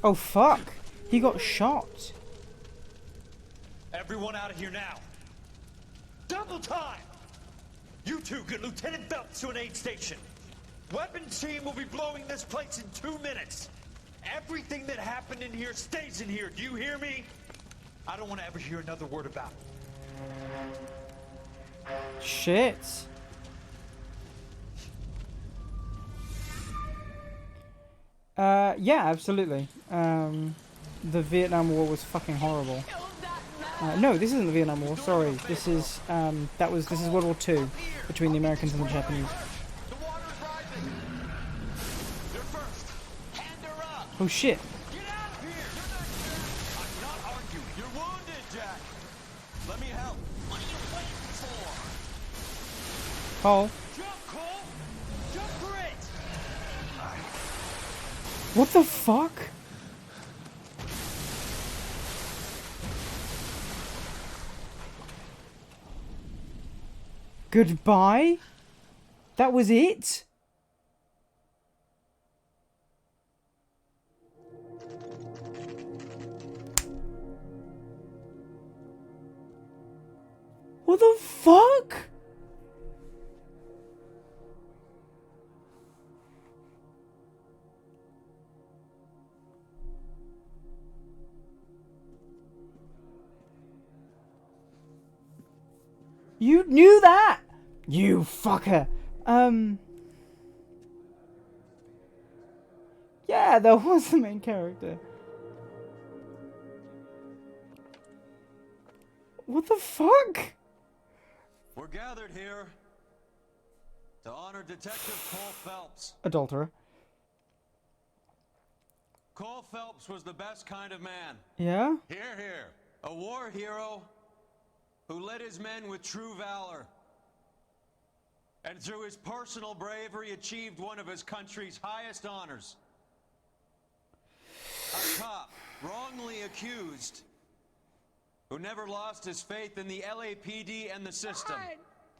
Oh fuck! He got shot. Everyone out of here now. Double time! You two get Lieutenant Phelps to an aid station. Weapons team will be blowing this place in 2 minutes. Everything that happened in here stays in here. Do you hear me? I don't want to ever hear another word about it. Shit. Yeah, absolutely. The Vietnam War was fucking horrible. No, this isn't the Vietnam War. Sorry, this is this is World War II between the Americans and the Japanese. Oh shit! I'm not arguing. You're wounded, Jack. Let me help. What are you waiting for? Cole. Jump, Cole! Jump for it! What the fuck? Goodbye? That was it? What the fuck? You knew that? You fucker. Yeah, that was the main character. What the fuck? We're gathered here to honor Detective Cole Phelps. Adulterer. Cole Phelps was the best kind of man. Yeah? Here, here. A war hero who led his men with true valor. And through his personal bravery achieved one of his country's highest honors. A cop wrongly accused who never lost his faith in the LAPD and the system. Fine.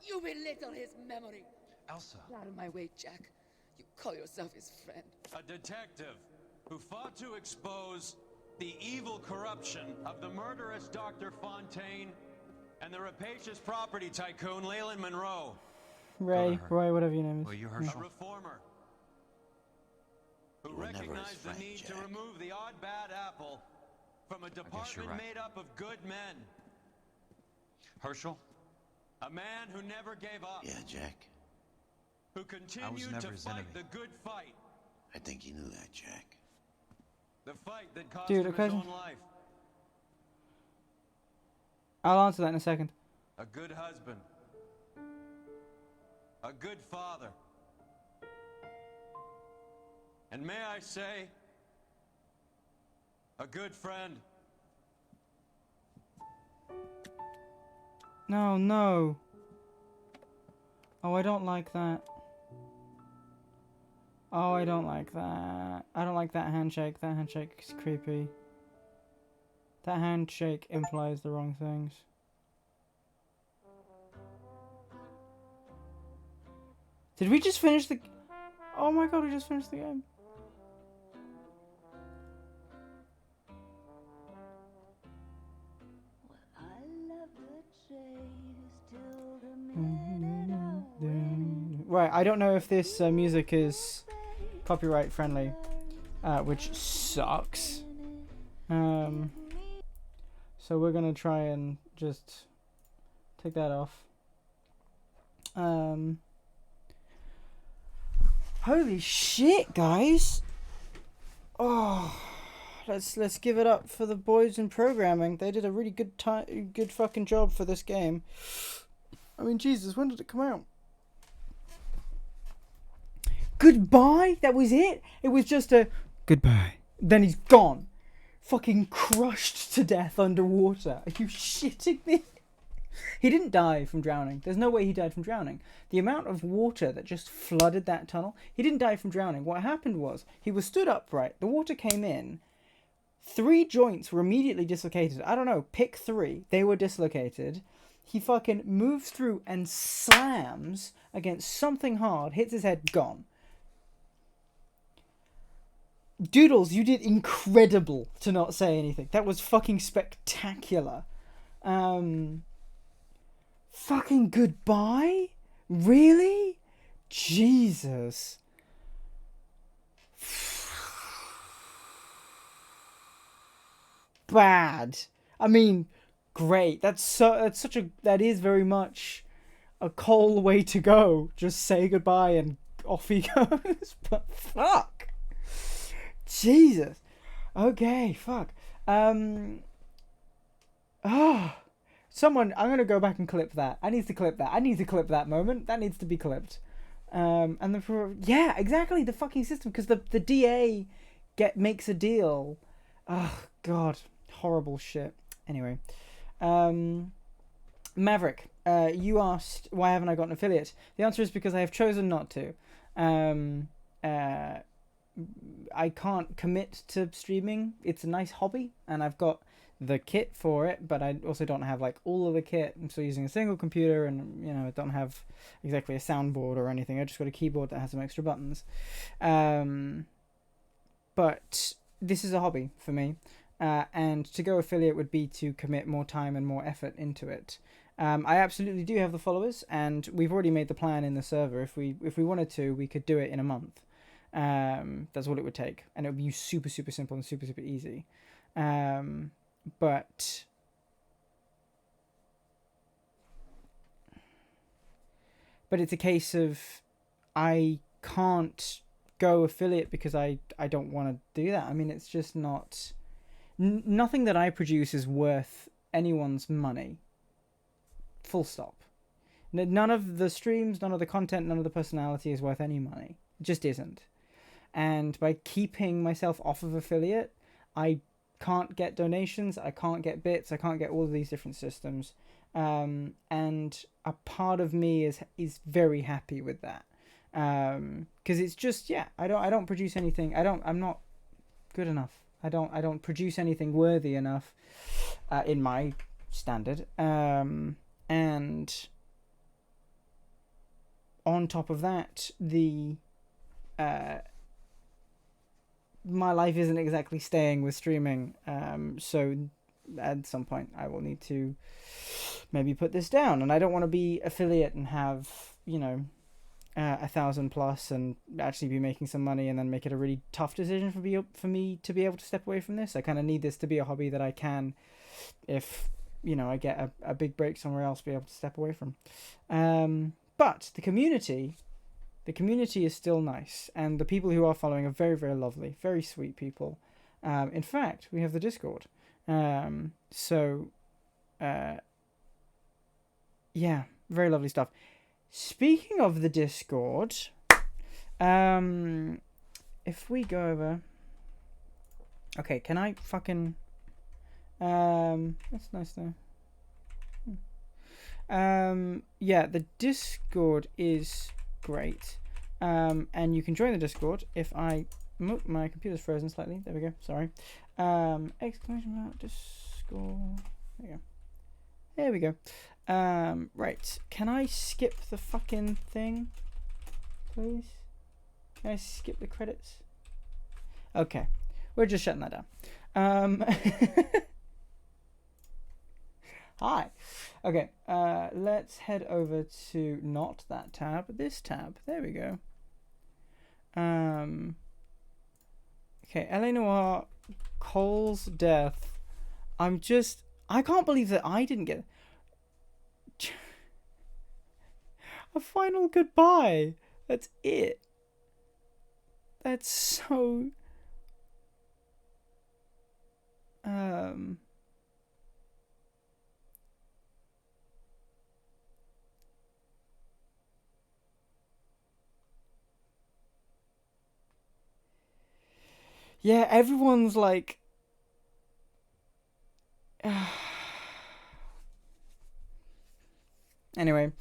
You belittle his memory. Elsa. Get out of my way, Jack. You call yourself his friend. A detective who fought to expose the evil corruption of the murderous Dr. Fontaine and the rapacious property tycoon Leyland Monroe. Roy, whatever your name is. Well, you A reformer who recognized the need to remove the odd bad apple from a department right. made up of good men. Herschel? A man who never gave up. Yeah, Jack. Who I was continued never to his fight enemy. the good fight. I think you knew that, Jack. The fight that cost Dude, him okay. his own life. I'll answer that in a second. A good husband. A good father. And may I say, a good friend. No, no. Oh, I don't like that. Oh, I don't like that. I don't like that handshake. That handshake is creepy. That handshake implies the wrong things. Did we just finish the... Oh my god, we just finished the game. Right, I don't know if this music is copyright friendly, which sucks. So we're gonna try and just take that off. Holy shit, guys! Oh, let's give it up for the boys in programming. They did a really good fucking job for this game. I mean, Jesus, when did it come out? Goodbye? That was it? It was just a goodbye. Then he's gone. Fucking crushed to death underwater. Are you shitting me? He didn't die from drowning. There's no way he died from drowning. The amount of water that just flooded that tunnel, he didn't die from drowning. What happened was, he was stood upright, the water came in, 3 joints were immediately dislocated. I don't know, pick 3. They were dislocated. He fucking moves through and slams against something hard, hits his head, gone. Doodles, you did incredible to not say anything. That was fucking spectacular. Fucking goodbye? Really? Jesus. Bad. I mean, great. That is very much a Cole way to go. Just say goodbye and off he goes. But fuck. Jesus. Okay, fuck. Someone, I'm going to go back and clip that. I need to clip that. I need to clip that moment. That needs to be clipped. Yeah, exactly, the fucking system. Because the DA makes a deal. Oh, God. Horrible shit. Anyway. Maverick, you asked, why haven't I got an affiliate? The answer is because I have chosen not to. I can't commit to streaming. It's a nice hobby, and I've got the kit for it, but I also don't have like all of the kit. I'm still using a single computer, and you know, I don't have exactly a soundboard or anything. I just got a keyboard that has some extra buttons. But this is a hobby for me, and to go affiliate would be to commit more time and more effort into it. I absolutely do have the followers, and we've already made the plan in the server. If we wanted to, we could do it in a month. That's all it would take, and it would be super simple and super easy. But it's a case of I can't go affiliate because I don't want to do that. I mean, it's just not... nothing that I produce is worth anyone's money. Full stop. None of the streams, none of the content, none of the personality is worth any money. It just isn't. And by keeping myself off of affiliate, I can't get donations, I can't get bits, I can't get all of these different systems. And a part of me is very happy with that. Because it's just, yeah, I don't produce anything. I'm not good enough. I don't produce anything worthy enough in my standard. And on top of that, my life isn't exactly staying with streaming, so at some point I will need to maybe put this down, and I don't want to be affiliate and have, you know, 1,000 plus and actually be making some money and then make it a really tough decision for me to be able to step away from this. I kind of need this to be a hobby that I can, if, you know, I get a big break somewhere else, be able to step away from. But the community is still nice, and the people who are following are very, very lovely, very sweet people. In fact, we have the Discord. Yeah, very lovely stuff. Speaking of the Discord, if we go over... Okay, can I fucking... that's nice though. Yeah, the Discord is... great. And you can join the Discord if I... Oh, my computer's frozen slightly. There we go. Sorry. Exclamation mark Discord. There you go. There we go. Right. Can I skip the fucking thing? Please? Can I skip the credits? Okay. We're just shutting that down. Hi. Okay. Let's head over to not that tab, this tab. There we go. Okay. LA Noire, Cole's death. I can't believe that I didn't get a final goodbye. That's it. That's so... Yeah, everyone's like... Anyway,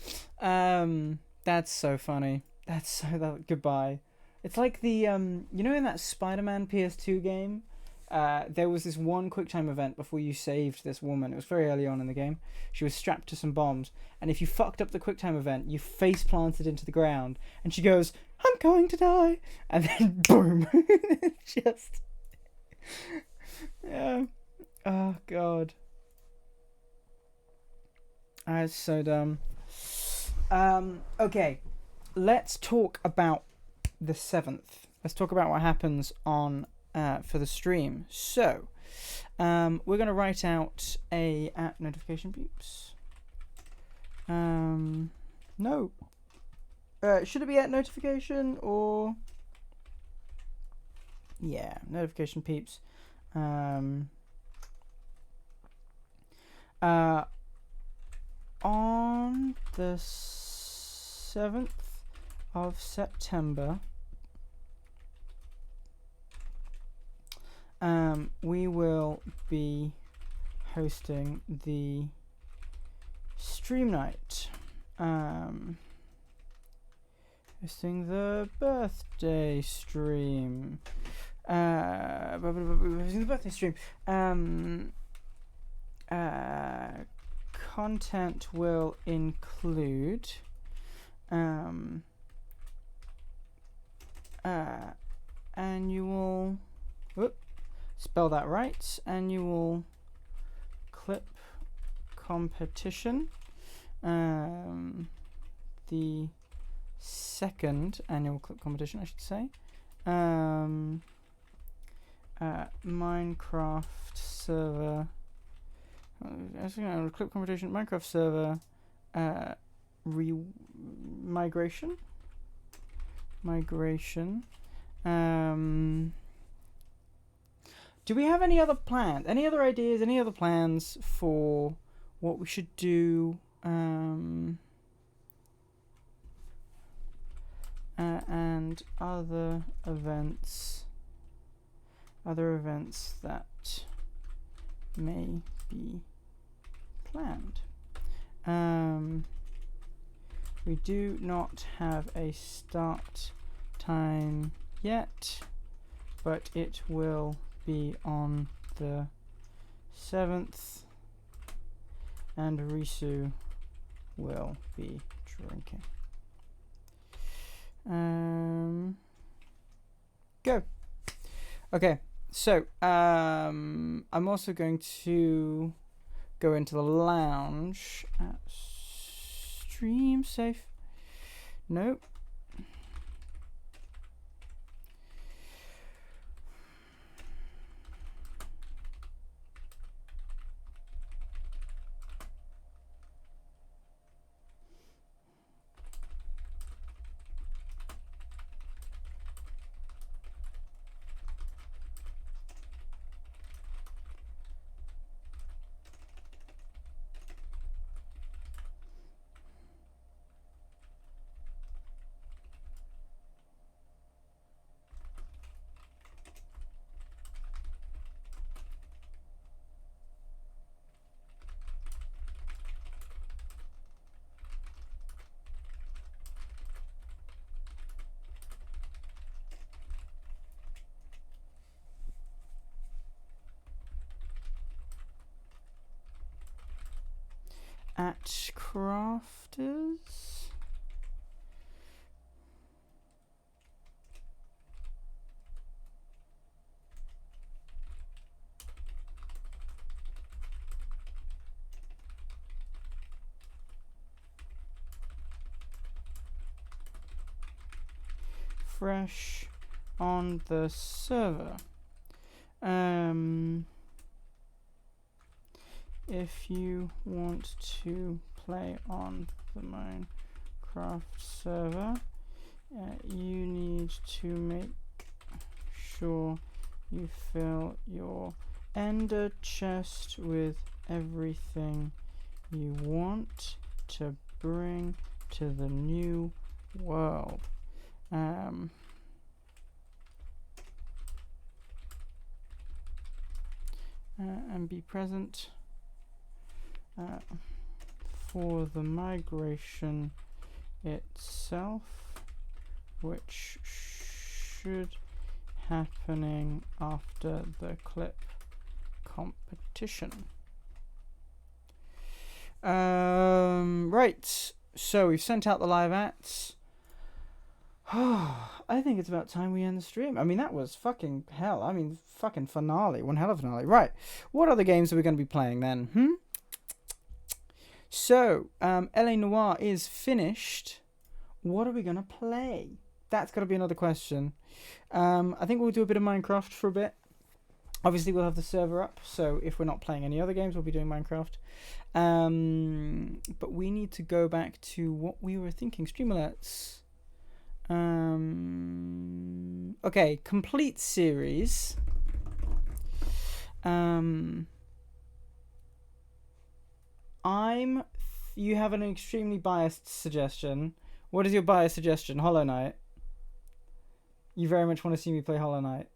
that's so funny. That's so goodbye. It's like the you know, in that Spider-Man PS2 game, there was this one QuickTime event before you saved this woman. It was very early on in the game. She was strapped to some bombs, and if you fucked up the QuickTime event, you face planted into the ground, and she goes, "I'm going to die," and then boom, just yeah. Oh god. That's so dumb. Okay, let's talk about the 7th. Let's talk about what happens on for the stream. So, we're gonna write out a notification beeps. No. Should it be at notification or? Yeah, notification peeps. On the 7th of September, we will be hosting the stream night. Hosting the birthday stream. Hosting the birthday stream. Content will include annual, spell that right, annual clip competition, the second annual clip competition, I should say, Minecraft server, clip competition, Minecraft server, migration. Do we have any other plans? Any other ideas? Any other plans for what we should do? And other events that may be planned. We do not have a start time yet, but it will be on the 7th, and Risu will be drinking. Go. Okay, so I'm also going to go into the lounge. Stream safe. Nope. at crafters. Fresh on the server. If you want to play on the Minecraft server, you need to make sure you fill your ender chest with everything you want to bring to the new world. And be present for the migration itself, which should happening after the clip competition. Right, so we've sent out the live ads. I think it's about time we end the stream. I mean, that was fucking hell. I mean, fucking finale. One hell of a finale. Right. What other games are we going to be playing then? So, LA Noire is finished. What are we going to play? That's got to be another question. I think we'll do a bit of Minecraft for a bit. Obviously, we'll have the server up. So, if we're not playing any other games, we'll be doing Minecraft. But we need to go back to what we were thinking. Stream alerts. Okay, complete series. You have an extremely biased suggestion. What is your biased suggestion? Hollow Knight. You very much want to see me play Hollow Knight.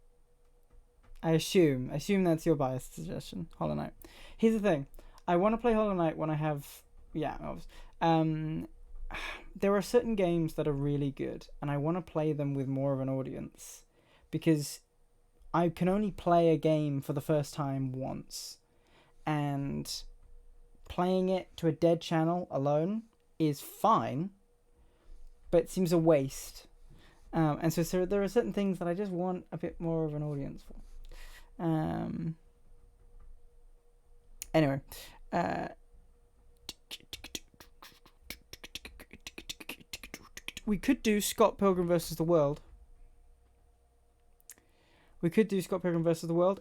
I assume that's your biased suggestion. Hollow Knight. Here's the thing. I want to play Hollow Knight when I have, there are certain games that are really good, and I want to play them with more of an audience, because I can only play a game for the first time once, and playing it to a dead channel alone is fine, but it seems a waste. And so there are certain things that I just want a bit more of an audience for. Anyway, we could do Scott Pilgrim vs. the World.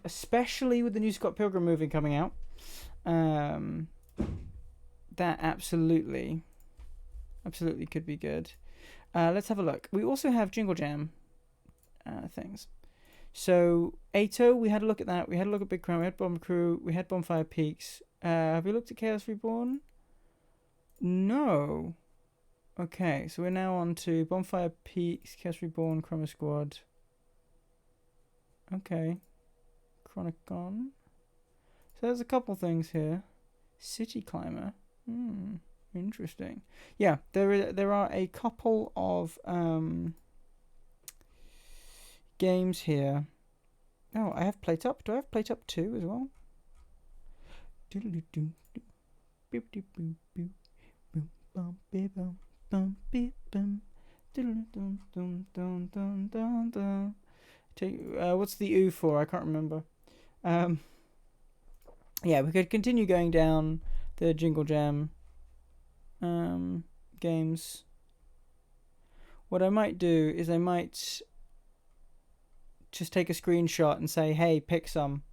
Especially with the new Scott Pilgrim movie coming out. That absolutely could be good. Let's have a look. We also have Jingle Jam things. So, Ato, we had a look at that. We had a look at Big Crown. We had Bomb Crew. We had Bonfire Peaks. Have we looked at Chaos Reborn? No. Okay, so we're now on to Bonfire Peaks, Chaos Reborn, Chroma Squad. Okay. Chronicon. So there's a couple things here. City Climber. Interesting. Yeah, there are a couple of games here. Oh, I have Plate Up. Do I have Plate Up 2 as well? What's the U for? I can't remember. Yeah, we could continue going down the Jingle Jam games. What I might do is I might just take a screenshot and say, hey, pick some.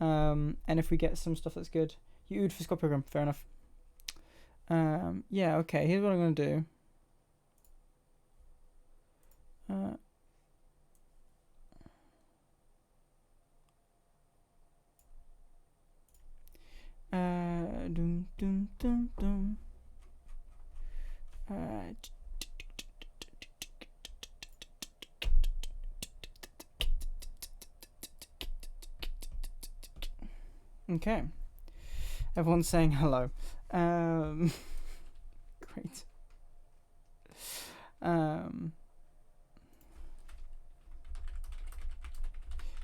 And if we get some stuff that's good. You oohed for Scott Pilgrim. Fair enough. Yeah, okay. Here's what I'm going to do. Okay. Everyone's saying hello. Great.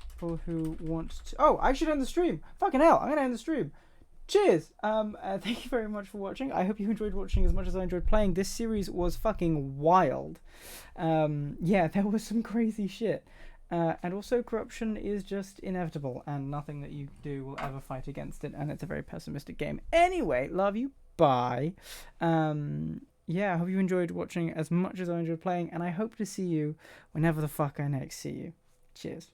People who want to... Oh, I should end the stream. Fucking hell, I'm going to end the stream. cheers. Thank you very much for watching. I hope you enjoyed watching as much as I enjoyed playing. This series was fucking wild. Yeah, there was some crazy shit. And also, corruption is just inevitable, and nothing that you do will ever fight against it, and it's a very pessimistic game. Anyway, love you, bye. Yeah, I hope you enjoyed watching as much as I enjoyed playing, and I hope to see you whenever the fuck I next see you. Cheers.